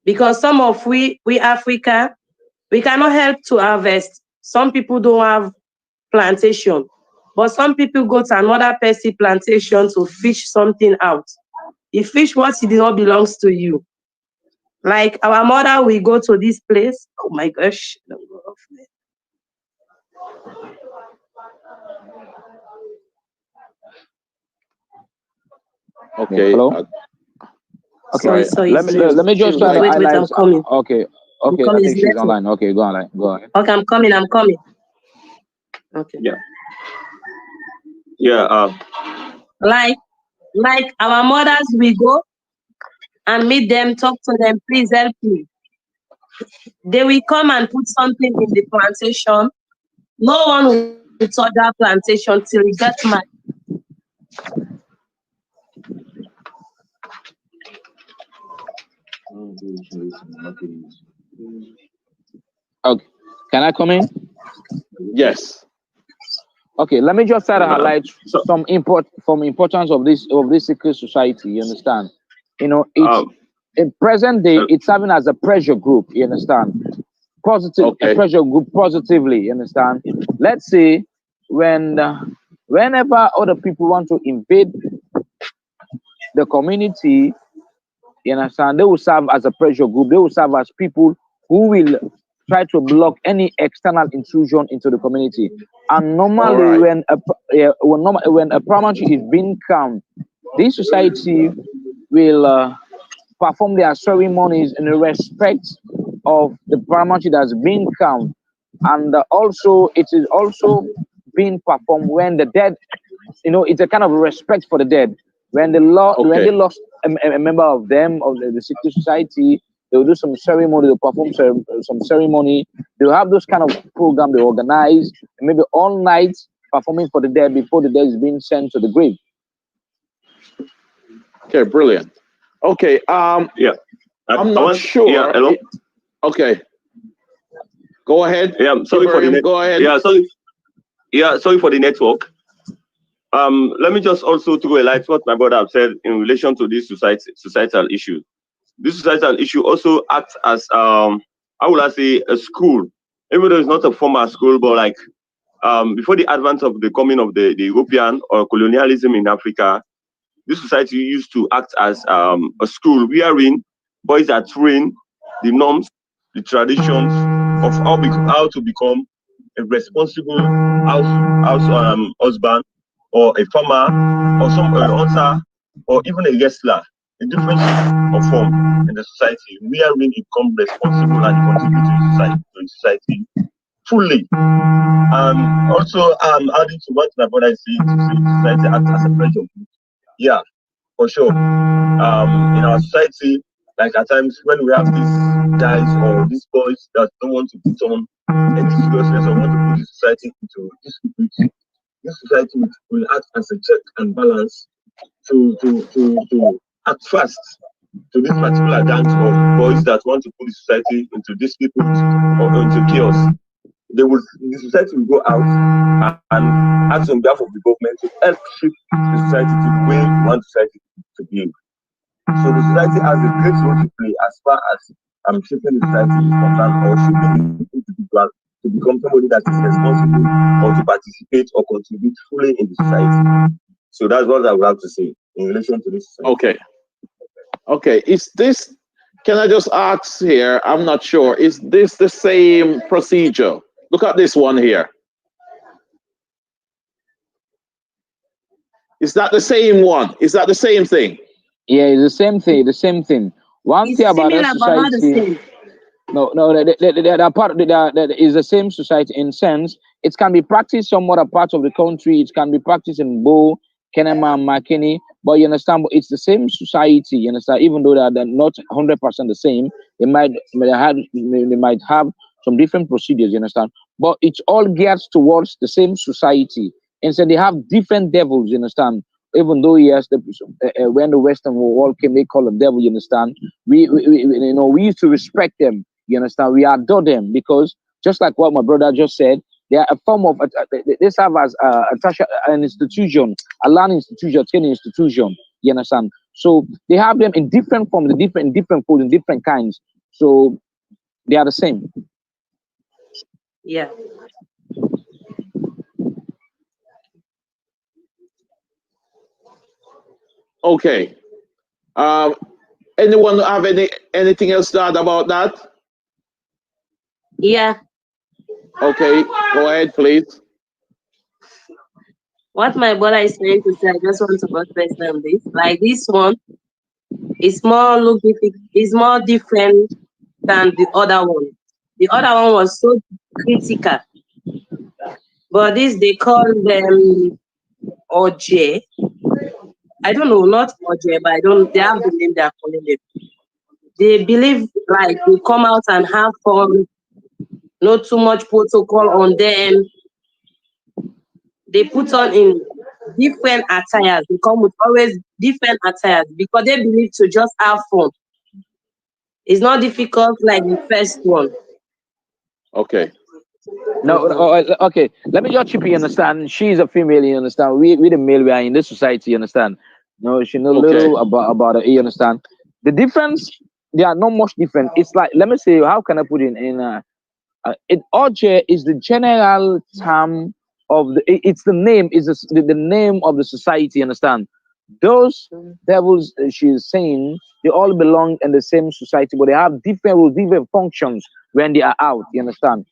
B: because some of we Africa, we cannot help to harvest. Some people don't have plantation, but some people go to another person plantation to fish something out. You fish what it not belongs to you. Like our mother, we go to this place. Oh my gosh. Don't go off there.
A: Okay.
E: Hello.
B: Sorry,
E: Let me just try to
B: wait,
E: highlight.
B: I'm coming.
E: Okay.
B: I'm
E: I
B: coming,
E: think she's
B: network.
E: online. Okay, go on. Go ahead.
B: Okay, I'm coming. Okay.
D: Yeah. Yeah.
B: Like our mothers, we go and meet them, talk to them, please help me. They will come and put something in the plantation. No one will touch that plantation till it gets mad.
E: Okay. Can I come in?
A: Yes.
E: Okay, let me just try to highlight some importance of this secret society. You understand? You know, it's in present day, it's serving as a pressure group. You understand? Positive, a pressure group positively. You understand? Let's say whenever other people want to invade the community, you understand, they will serve as a pressure group. They will serve as people who will try to block any external intrusion into the community. And normally, when a primary is being crowned, this society will perform their ceremonies in respect of the primary that's being crowned, and also it is also being performed when the dead. You know, it's a kind of respect for the dead. When they lost a member of them of the secret society, they will do some ceremony. They'll perform some ceremony. They'll have those kind of program they organize, maybe all night performing for the dead before the dead is being sent to the grave.
A: Okay, brilliant. Okay,
D: yeah.
A: I'm not sure.
D: Yeah, hello?
A: Okay. Go ahead.
D: Yeah, sorry for the
A: Go ahead.
D: Yeah, sorry for the network. Let me just also throw a light what my brother have said in relation to this societal issue. This societal issue also acts as how would I say, a school, even though it's not a formal school, but like before the advent of the coming of the European or colonialism in Africa, this society used to act as a school wherein boys are trained the norms, the traditions of how to become a responsible husband, or a farmer, or some hunter, or even a wrestler, a different shape or form in the society, wherein it become responsible and contribute to the society fully. Also, adding to what my brother is saying, to say society acts as a pressure group. Yeah, for sure. In our society, like at times when we have these guys or these boys that don't want to put on any seriousness or want to put the society into disrepute, this society will act as a check and balance to act fast to this particular gang of boys that want to put the society into dispute or into chaos. The society will go out and act on behalf of the government to help shape the society to the way we want society to behave. So the society has a great role to play as far as shaping the society is concerned, or shaping the individual to become somebody that is responsible or to participate or contribute fully in the society. So that's what I would have to say in relation to this society.
A: Okay. Okay. Is this, can I just ask here? I'm not sure. Is this the same procedure? Look at this one here. Is that the same one? Is that the same thing?
E: Yeah, it's the same thing. The same thing. One
B: It's
E: thing about
B: similar,
E: that
B: but not the
E: society.
B: same.
E: No, that part that is the same society in sense. It can be practiced some other parts of the country. It can be practiced in Bo, Kenema, Makeni, but you understand, it's the same society. You understand, even though they're not 100% the same, they might have some different procedures. You understand, but it's all geared towards the same society. And so they have different devils. You understand. Even though yes, when the Western world came, they call them devil. You understand? We used to respect them. You understand? We adore them because just like what my brother just said, they are a form of they serve as an institution, a learning institution, a training institution. You understand? So they have them in different forms, in different foods, in different kinds. So they are the same.
B: Yeah.
A: Okay. Anyone have anything else to add about that?
B: Yeah.
A: Okay, go ahead, please.
B: What my brother is trying to say, I just want to buttress on this. Like this one is more different than the other one. The other one was so critical. But this they call them OJ. I don't know, not OJ, but they have the name they are calling them. They believe like they come out and have fun, not too much protocol on them. They put on in different attires. They come with always different attires because they believe to just have fun. It's not difficult like the first one.
A: Okay.
E: No, okay. Let me just chip in. You understand? She's a female. You understand? We the male. We are in this society. You understand? No, she know little about it. You understand? The difference. They are not much different. It's like, let me say, how can I put it it OJ is the general term of it's the name is the name of the society. You understand? Those devils she's saying, they all belong in the same society, but they have different rules, different functions when they are out. You understand?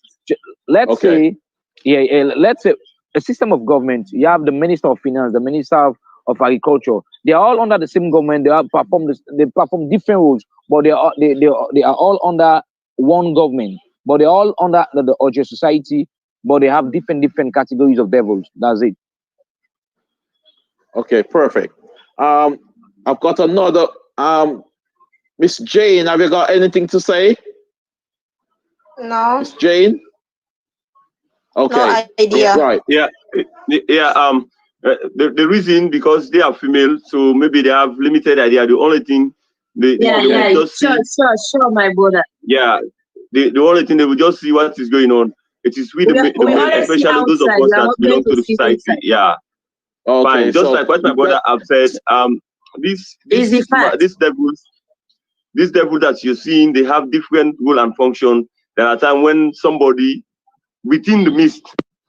E: Let's say, let's say a system of government. You have the Minister of Finance, the Minister of Agriculture. They are all under the same government. They perform different roles, but they are all under one government. But they're all under the OJ society, but they have different categories of devils. That's it.
A: Okay, perfect. I've got another. Miss Jane, have you got anything to say?
C: No.
A: Miss Jane? Okay.
C: No idea.
A: Right.
D: Yeah. The reason, because they are female, so maybe they have limited idea. The only thing they will just see.
B: Sure, my brother.
D: Yeah. The only thing they will just see what is going on. It is with the men, especially those of us that belong to the society. Inside. Yeah. Okay. Fine. Just like what my brother have said. This devil that you're seeing, they have different role and function. There are times when somebody within the midst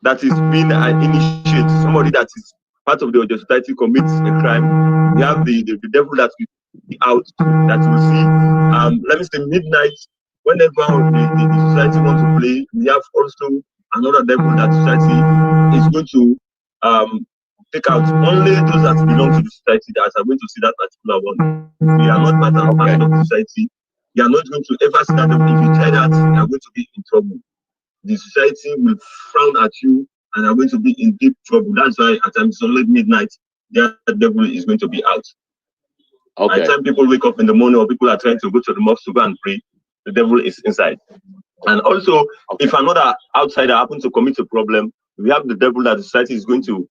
D: that is being initiated, somebody that is part of the society commits a crime. We have the devil that will be out, that will see. Let me say midnight. Whenever the society wants to play, we have also another devil that society is going to take out. Only those that belong to the society that are going to see that particular one. We are not part of the society. You are not going to ever see that devil. If you try that, you are going to be in trouble. The society will frown at you and are going to be in deep trouble. That's why at times it's only midnight, the devil is going to be out. By the time people wake up in the morning or people are trying to go to the mosque to go and pray, the devil is inside. And also, if another outsider happens to commit a problem, we have the devil that the society is going to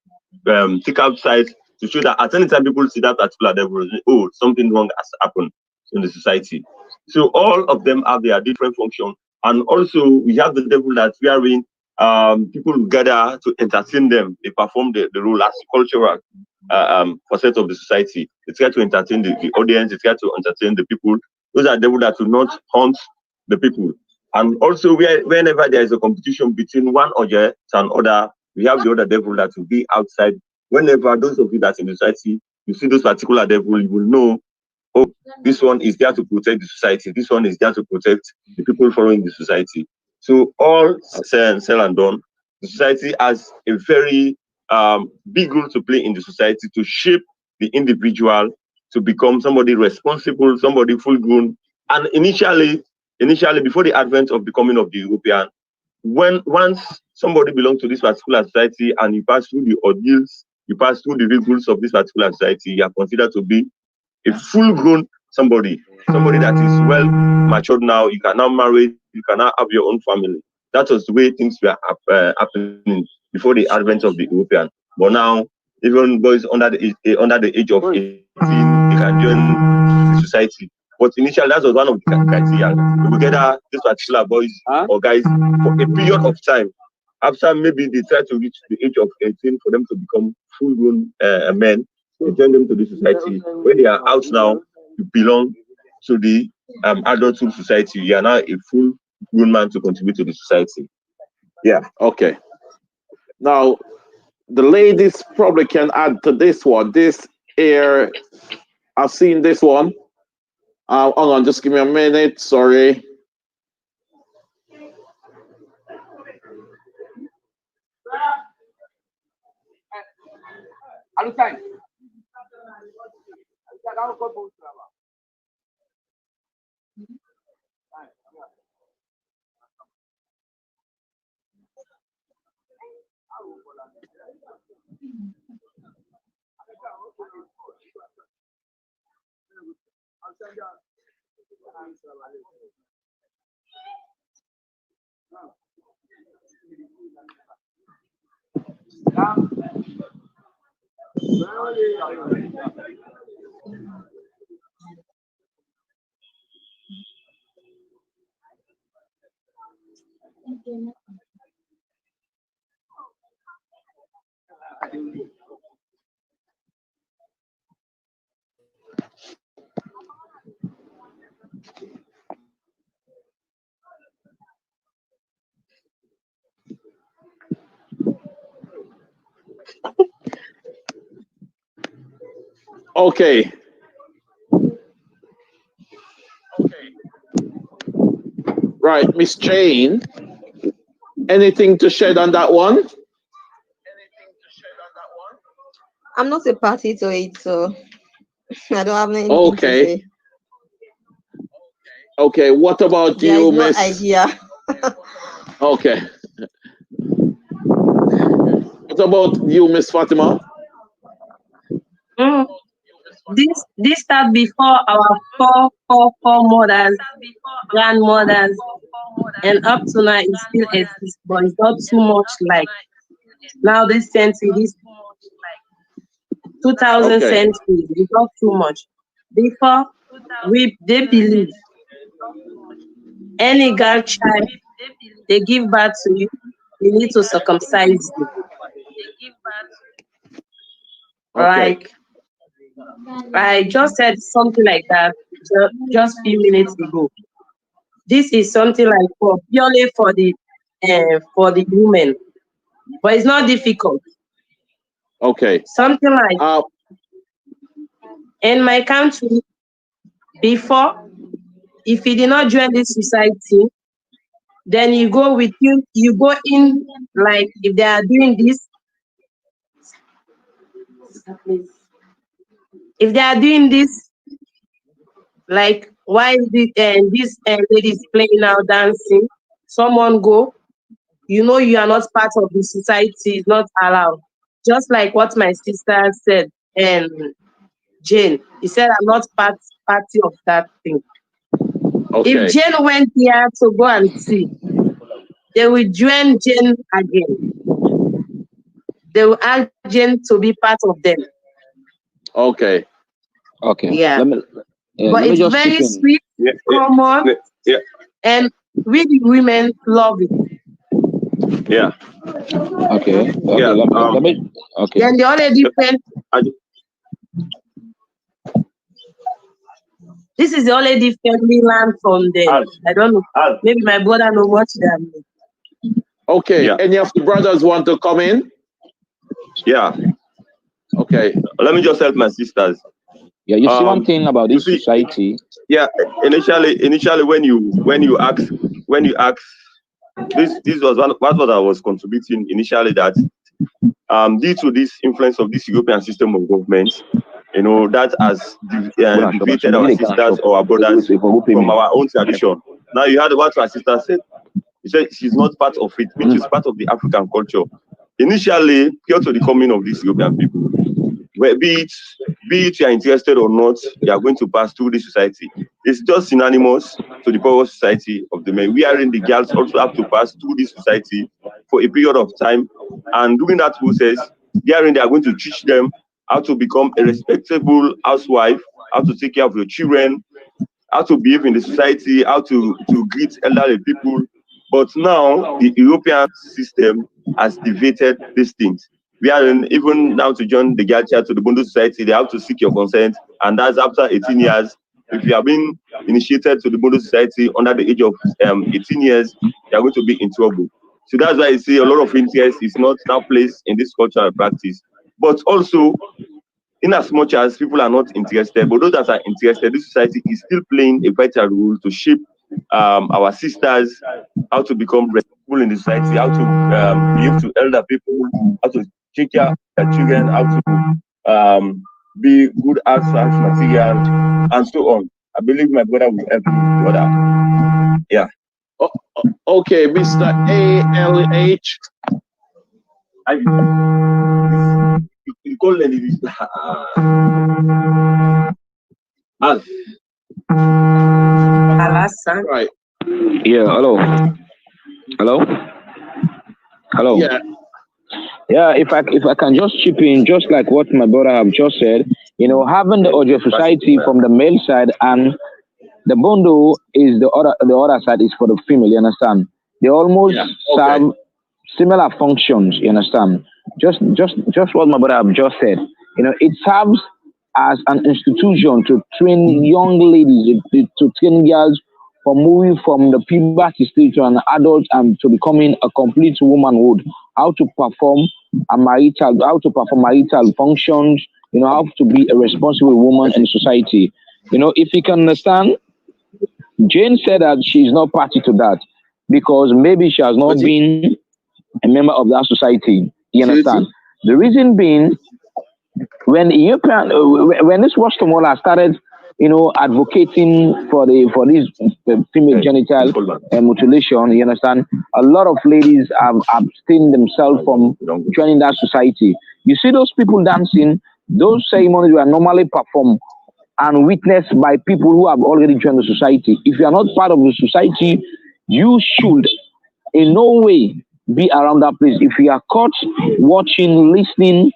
D: take outside to show that at any time people see that particular devil, oh, something wrong has happened in the society. So all of them have their different function. And also, we have the devil that's wearing people gather to entertain them. They perform the role as cultural facet of the society. They try to entertain the audience. They try to entertain the people. Those are devils that will not haunt the people. And also, whenever there is a competition between one object and other, we have the other devil that will be outside. Whenever those of you that's in the society, you see those particular devil, you will know, oh, this one is there to protect the society. This one is there to protect the people following the society. So all said and done, the society has a very big role to play in the society to shape the individual to become somebody responsible, somebody full grown. And initially, before the advent of the coming of the European, once somebody belongs to this particular society and you pass through the ordeals, you pass through the rules of this particular society, you are considered to be a full-grown somebody that is well matured now. You can now marry, you can now have your own family. That was the way things were happening before the advent of the European. But now, even boys under the age of 18, they can join the society. But initially, that was one of the criteria. We will gather these particular boys or guys for a period of time. After maybe they try to reach the age of 18 for them to become full-grown men, they join them to the society. When they are out now, you belong to the adulthood society. You are now a full-grown man to contribute to the society. Yeah.
A: Okay. Now, the ladies probably can add to this one. This here, I've seen this one. Hold on, just give me a minute. Sorry. Okay. Right, Miss Jane. Anything to shed on that one?
C: I'm not a party to it, so I don't have anything to say.
A: Okay, what about
C: There
A: you,
C: is no
A: Miss?
C: idea.
A: Okay. What about you, Miss Fatima?
B: This start before our four mothers, grandmothers, and up to now it still exists, but it's not too much like now this century, this 2000 century, it's not too much. Before, they believe any girl child they give birth to you, you need to circumcise you. Like I just said something like that just few minutes ago. This is something like purely for the women, but it's not difficult.
A: Okay.
B: Something like in my country before, if you did not join this society, then you go in like if they are doing this. If they are doing this, like why this lady is playing now dancing, someone go, you know you are not part of the society, it's not allowed. Just like what my sister said, Jane, he said I'm not party of that thing. Okay. If Jane went here to go and see, they will join Jane again. They will ask Jane to be part of them.
A: Okay.
E: Okay.
B: Yeah. But it's very sweet, common, and we the women love it.
D: Yeah.
E: Okay.
D: Yeah.
E: Okay.
B: Then the only different. This is the only different we learn from them. I don't know. Maybe my brother know what them.
A: Okay.
D: Yeah.
A: Any of the brothers want to come in?
D: Yeah.
A: Okay.
D: Let me just help my sisters.
E: Yeah, you see one thing about this society.
D: Yeah, initially when you ask this was what I was contributing initially, that due to this influence of this European system of government, you know, that has deviated our sisters or our brothers from our own tradition. Now you heard what my sister said. She said she's not part of it, which is part of the African culture. Initially, prior to the coming of these European people, where be it you are interested or not, you are going to pass through this society. It's just synonymous to the poor society of the men. We are in the girls also have to pass through this society for a period of time, and during that process, they are going to teach them how to become a respectable housewife, how to take care of your children, how to behave in the society, how to greet elderly people. But now the European system has deviated these things. We are even now to join the girl child to the Bundu society, they have to seek your consent, and that's after 18 years. If you have been initiated to the Bundu society under the age of 18 years, you are going to be in trouble. So that's why you see a lot of interest is not now placed in this cultural practice. But also, in as much as people are not interested, but those that are interested, this society is still playing a vital role to shape our sisters, how to become respectful in the society, how to behave to elder people, how to take care of their children, how to be good housewife material, and so on. I believe my brother will help me, brother. Yeah.
A: Okay, Mr. ALH.
D: You call this.
A: Right.
E: Yeah, hello.
A: Yeah.
E: Yeah, if I can just chip in, just like what my brother have just said, you know, having the audio society from the male side and the bondo is the other side is for the female, you understand? They almost serve similar functions, you understand? Just what my brother have just said. You know, it serves as an institution to train young ladies, to train girls for moving from the puberty stage to an adult and to becoming a complete womanhood. How to perform marital functions, you know, how to be a responsible woman in society. You know, if you can understand, Jane said that she is not party to that because maybe she has not been a member of that society. You understand? The reason being, when European, when this Western started, you know, advocating for this female genital mutilation, you understand, a lot of ladies have abstained themselves from joining that society. You see those people dancing, those ceremonies were normally performed and witnessed by people who have already joined the society. If you are not part of the society, you should in no way be around that place. If you are caught watching, listening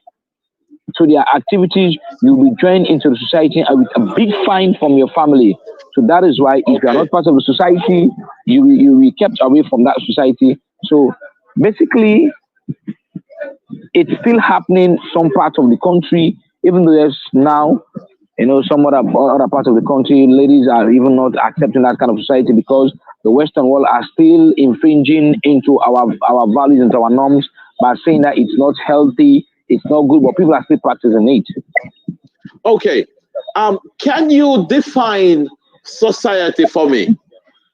E: to their activities, you'll be joined into the society and with a big fine from your family. So that is why if you are not part of the society, you will be kept away from that society. So basically, it's still happening some parts of the country, even though there's now, you know, some other parts of the country, ladies are even not accepting that kind of society because the Western world are still infringing into our values, into our norms by saying that it's not healthy, it's not good, but people are still practicing it.
A: Okay. Can you define society for me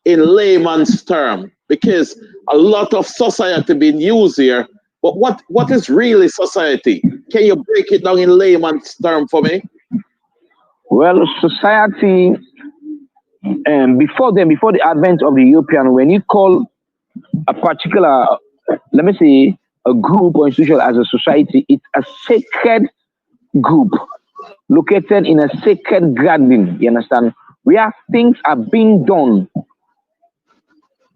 A: in layman's term? Because a lot of society being used here, but what is really society? Can you break it down in layman's term for me?
E: Well, society, before the advent of the European, when you call a particular, let me say, a group or institution as a society, it's a sacred group located in a sacred garden, you understand, where things are being done,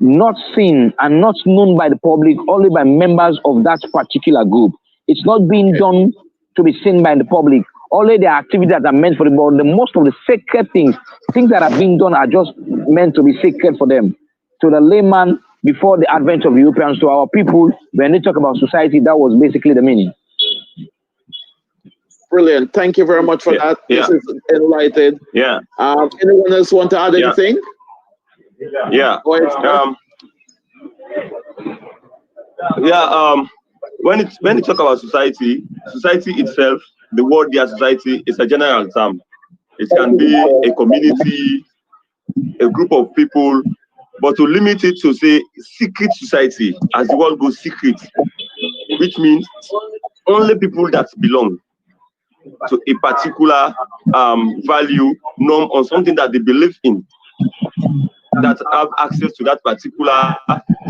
E: not seen and not known by the public, only by members of that particular group. It's not being done to be seen by the public. Only the activities that are meant for the board, the most of the sacred things that are being done are just meant to be sacred for them. To the layman, before the advent of Europeans. So our people, when they talk about society, that was basically the meaning.
A: Brilliant. Thank you very much for that. This is enlightened.
D: Yeah.
A: Anyone else want to add anything?
D: Yeah.
A: Go ahead,
D: when you talk about society itself, the word their society is a general term. It can be a community, a group of people, but to limit it to say secret society, as the word goes secret, which means only people that belong to a particular value, norm, or something that they believe in, that have access to that particular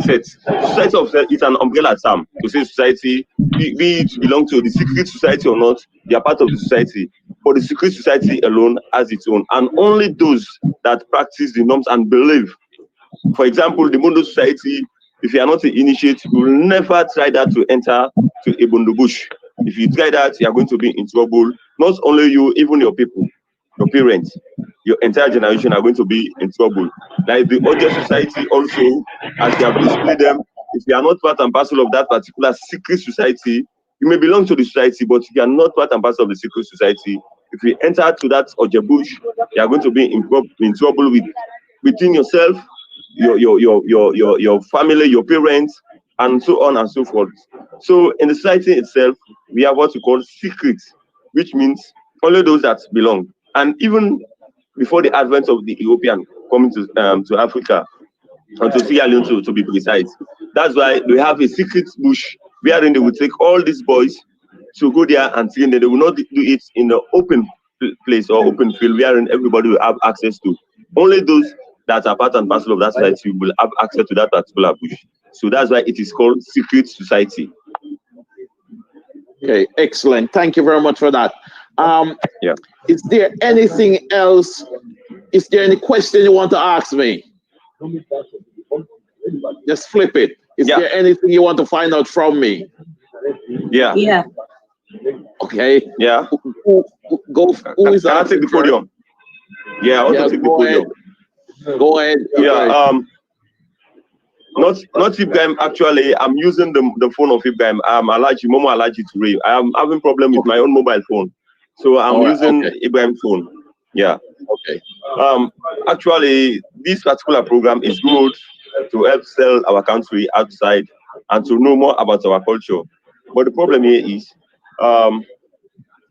D: set. Society of self is an umbrella term to say society, be it belong to the secret society or not, they are part of the society. But the secret society alone has its own, and only those that practice the norms and believe. For example, the Mondo society, if you are not an initiate, you will never try that to enter to a Bondo bush. If you try that, you are going to be in trouble. Not only you, even your people, your parents, your entire generation are going to be in trouble. Like the other society also, as you have displayed them, if you are not part and parcel of that particular secret society, you may belong to the society, but if you are not part and parcel of the secret society, if you enter to that Oje bush, you are going to be in trouble between yourself, your family, your parents, and so on and so forth. So in the society itself, we have what we call secrets, which means only those that belong. And even before the advent of the European coming to Africa, or to Sierra Leone to be precise, that's why we have a secret bush wherein they will take all these boys to go there and train them. They will not do it in the open place or open field wherein everybody will have access to. Only those that are part and parcel of that society will have access to that particular bush. So that's why it is called secret society.
A: Okay, excellent. Thank you very much for that. Is there anything else? Is there any question you want to ask me? Just flip it. Is there anything you want to find out from me?
B: Yeah.
A: Okay.
D: Yeah.
A: Who is
D: Can I take the podium? Yeah, I want to take the podium.
A: Go ahead.
D: Yeah. Not Ibrahim. Actually, I'm using the phone of Ibrahim. I'm allergic, Momo allergic to Ray. I am having problem with my own mobile phone, so I'm using Ibrahim's phone. Yeah.
A: Okay.
D: Actually, this particular program is good to help sell our country outside and to know more about our culture. But the problem here is,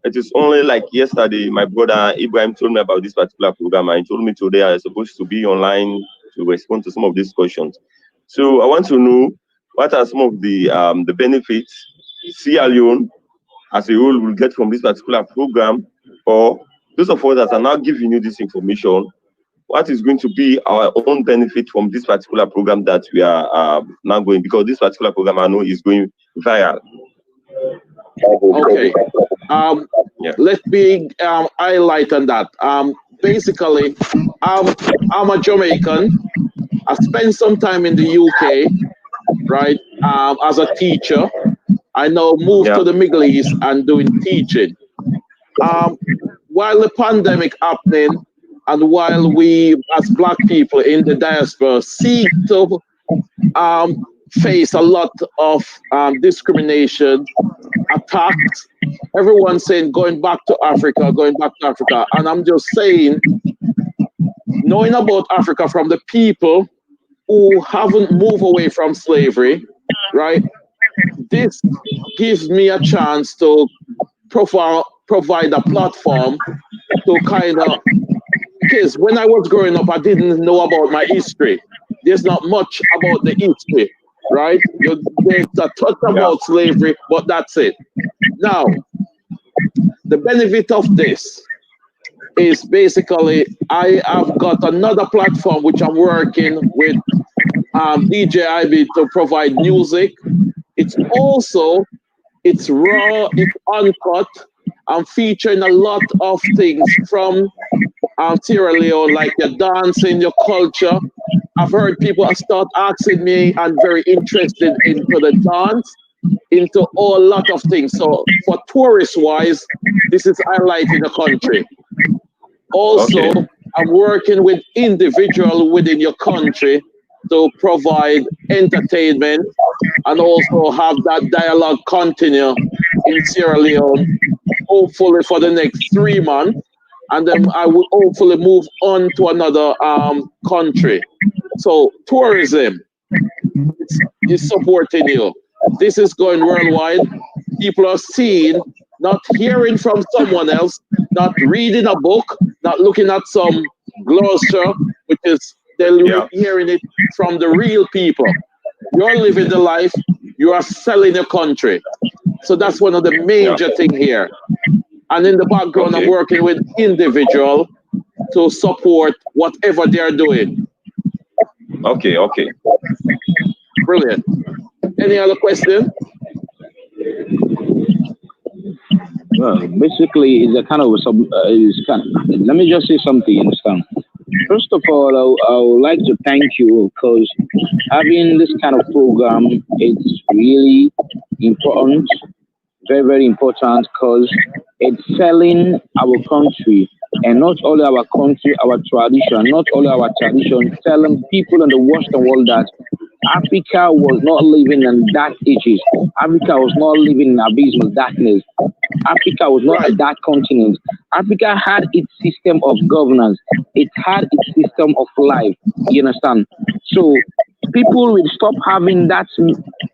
D: it is only like yesterday, my brother Ibrahim told me about this particular program, and he told me today I was supposed to be online to respond to some of these questions. So I want to know what are some of the benefits Sierra Leone as a whole will get from this particular program, or those of us that are now giving you this information, what is going to be our own benefit from this particular program that we are now going, because this particular program I know is going viral.
A: Okay. Let me highlight on that. Basically, I'm a Jamaican. I spent some time in the UK, right, as a teacher. I now moved to the Middle East and doing teaching. While the pandemic happening, and while we as Black people in the diaspora seek to face a lot of discrimination, attacks, everyone saying going back to Africa, and I'm just saying, knowing about Africa from the people who haven't moved away from slavery, right? This gives me a chance to provide a platform to kind of, because when I was growing up, I didn't know about my history. There's not much about the history, right? There's a touch about slavery, but that's it. Now, the benefit of this is basically I have got another platform which I'm working with DJ IB to provide music. It's also, it's raw, it's uncut. I'm featuring a lot of things from Sierra Leone, like your dancing, your culture. I've heard people start asking me and very interested into the dance, into a lot of things. So for tourist-wise, this is highlighting the country. Also, I'm working with individuals within your country to provide entertainment and also have that dialogue continue in Sierra Leone, hopefully for the next 3 months. And then I will hopefully move on to another country. So tourism is supporting you. This is going worldwide. People are seeing, not hearing from someone else, not reading a book, not looking at some glossary, which is they're hearing it from the real people. You're living the life, you are selling your country. So that's one of the major things here. And in the background, I'm working with individuals to support whatever they are doing.
D: Okay.
A: Brilliant. Any other question?
E: Well, basically, it's a kind of let me just say something. Understand? First of all, I would like to thank you because having this kind of program it's really important, very very important because it's selling our country and not only our country, our tradition, not only our tradition, telling people in the Western world that Africa was not living in dark ages. Africa was not living in abysmal darkness. Africa was not a dark continent. Africa had its system of governance. It had its system of life. You understand? So people will stop having that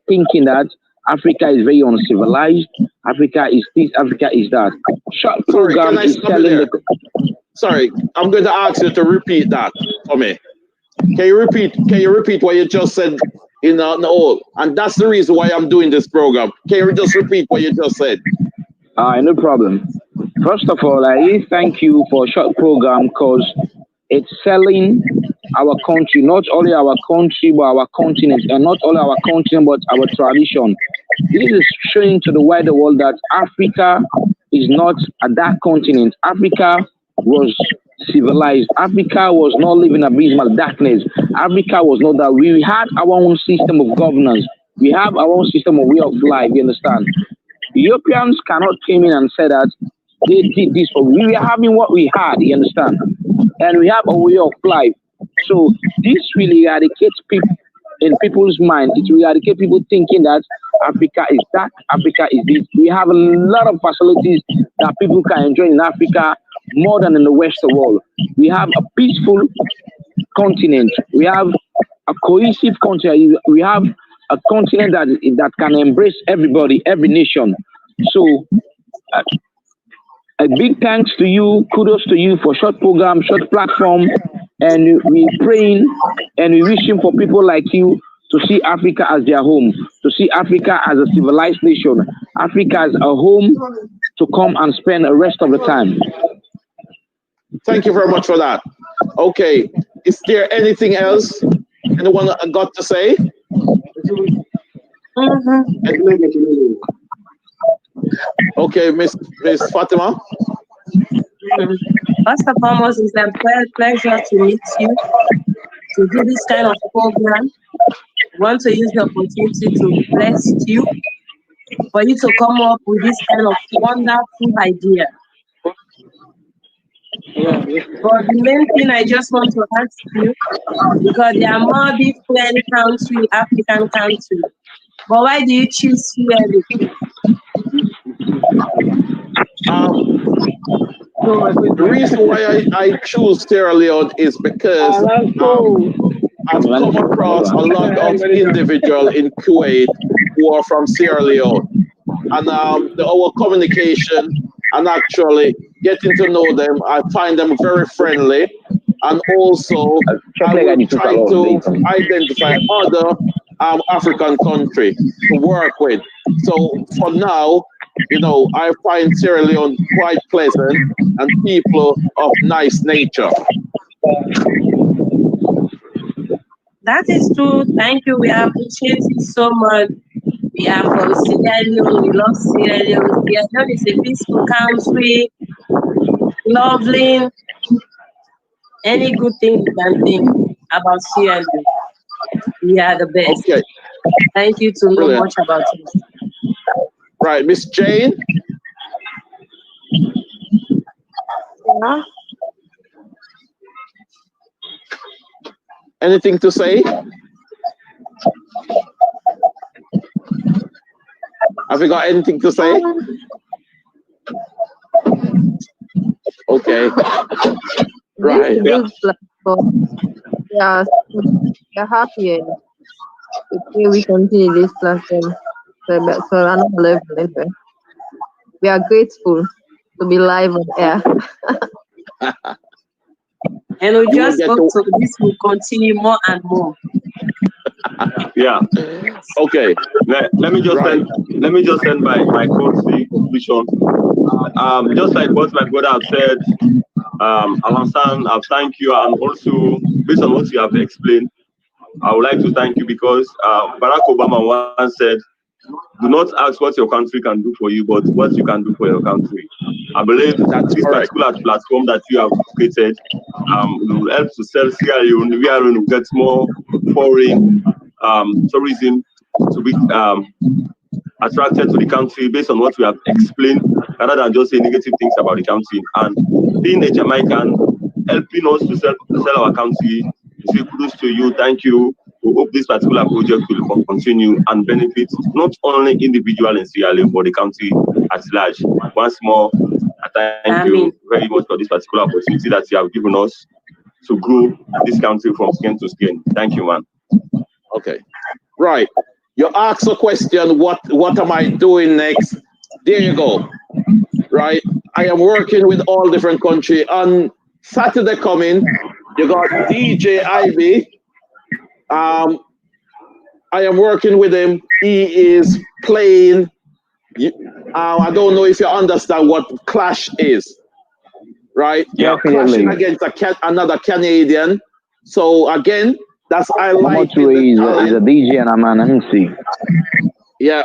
E: thinking that Africa is very uncivilized. Africa is this, Africa is that. Short program is telling
A: Sorry, I'm going to ask you to repeat that for me. Can you repeat what you just said in the whole? And that's the reason why I'm doing this program. Can you just repeat what you just said?
E: No problem. First of all, I really thank you for a short program because it's selling our country, not only our country, but our continent, and not only our continent, but our tradition. This is showing to the wider world that Africa is not a dark continent. Africa was civilized. Africa was not living in abysmal darkness. Africa was not that. We had our own system of governance. We have our own system of way of life. You understand? Europeans cannot come in and say that they did this for we were having what we had, you understand? And we have a way of life. So this will eradicate people in people's mind. It will eradicate people thinking that Africa is that, Africa is this. We have a lot of facilities that people can enjoy in Africa more than in the Western world. We have a peaceful continent. We have a cohesive continent. We have a continent that can embrace everybody, every nation. So a big thanks to you, kudos to you for short program, short platform, and we praying and we wishing for people like you to see Africa as their home, to see Africa as a civilized nation, Africa as a home to come and spend the rest of the time.
A: Thank you very much for that. Okay, is there anything else anyone got to say? Okay, Miss Fatima.
B: First and foremost, it's a pleasure to meet you, to do this kind of program. I want to use the opportunity to bless you, for you to come up with this kind of wonderful idea. But the main thing I just want to ask you, because there are more different countries, African countries, but why do you choose Sierra Leone?
A: The reason why I choose Sierra Leone is because I've come across a lot of individuals in Kuwait who are from Sierra Leone, and our communication and actually getting to know them, I find them very friendly, and also I will try to identify other African countries to work with. So for now, I find Sierra Leone quite pleasant and people of nice nature.
B: That is true. Thank you. We appreciate it so much. We are from Sierra Leone. We love Sierra Leone. Sierra Leone is a peaceful country, lovely. Any good thing you can think about Sierra Leone. We are the best.
A: Okay.
B: Thank you to know much about it.
A: Right, Miss Jane.
B: Yeah.
A: Anything to say? Have you got anything to say? Okay. Right.
G: This
A: Yeah.
G: is good platform. Yeah, we're happy we continue this platform so another level anyway. We are grateful to be live on air.
B: And we
A: You will
B: just
A: get
B: hope
A: to.
B: so this will continue more and more.
D: Yeah.
A: Okay.
D: Let me just
A: Right.
D: send my courtesy conclusion. Just like what my brother have said, Alansan, I've thanked you, and also based on what you have explained, I would like to thank you because Barack Obama once said, "Do not ask what your country can do for you, but what you can do for your country." I believe
A: That's
D: this
A: correct.
D: particular platform that you have created will help to sell Sierra Leone. Sierra Leone will get more foreign tourism to be attracted to the country based on what we have explained, rather than just say negative things about the country. And being a Jamaican, helping us to sell our country, we say kudos to you, thank you. We hope this particular project will continue and benefit not only individual in Sierra Leone, but the country at large. Once more, I thank you very much for this particular opportunity that you have given us to grow this country from skin to skin. Thank you, man.
A: Okay. Right. You ask a question, what am I doing next? There you go. Right. I am working with all different countries. On Saturday coming, you got DJ Ivy. I am working with him. He is playing. I don't know if you understand what clash is, right?
D: Yeah.
A: Clashing
E: Definitely.
A: against another Canadian. So again, that's
E: Momotu
A: highlighting the
E: is
A: talent.
E: a DJ and I'm an MC.
A: Yeah.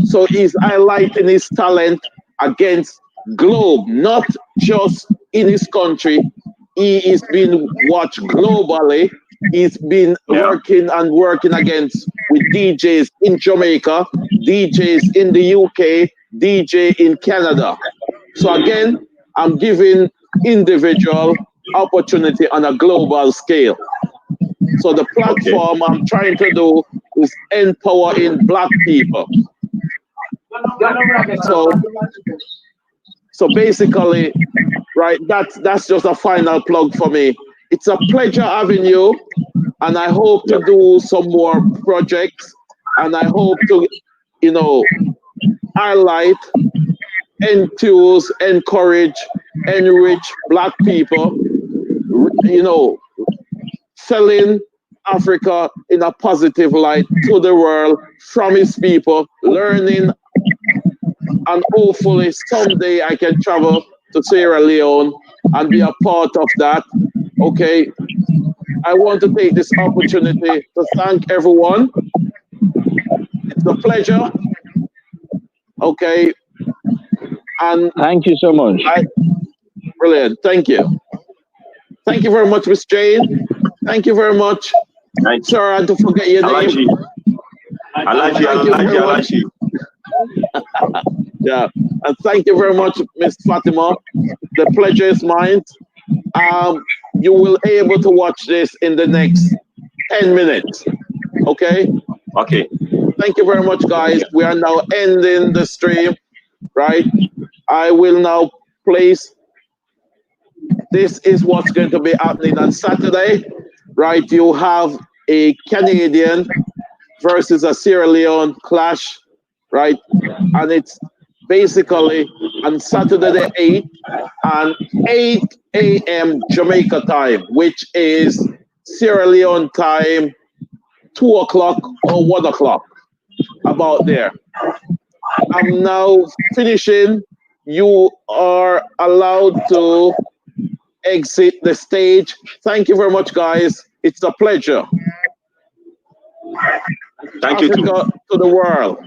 A: So he's highlighting his talent against globe, not just in his country. He is being watched globally. He's been working against with DJs in Jamaica, DJs in the UK, DJ in Canada. So again, I'm giving individual opportunity on a global scale. So the platform I'm trying to do is empowering Black people. So basically, right, that's just a final plug for me. It's a pleasure having you, and I hope to do some more projects, and I hope to, highlight, enthuse, encourage, enrich Black people, selling Africa in a positive light to the world from its people, learning, and hopefully someday I can travel to Sierra Leone and be a part of that. Okay. I want to take this opportunity to thank everyone. It's a pleasure. Okay. And
E: thank you so much.
A: Brilliant. Thank you. Thank you very much, Miss Jane. Thank you very much. Sorry, I had to forget your name.
D: Alaji.
A: Yeah. And thank you very much, Miss Fatima. The pleasure is mine. You will be able to watch this in the next 10 minutes. Okay?
D: Okay.
A: Thank you very much, guys. We are now ending the stream, right? I will now place. This is what's going to be happening on Saturday, right? You have a Canadian versus a Sierra Leone clash, right? And it's basically on Saturday the 8th and 8 a.m. Jamaica time, which is Sierra Leone time, 2 o'clock or 1 o'clock, about there. I'm now finishing. You are allowed to exit the stage. Thank you very much, guys. It's a pleasure.
D: Thank you
A: Africa to the world.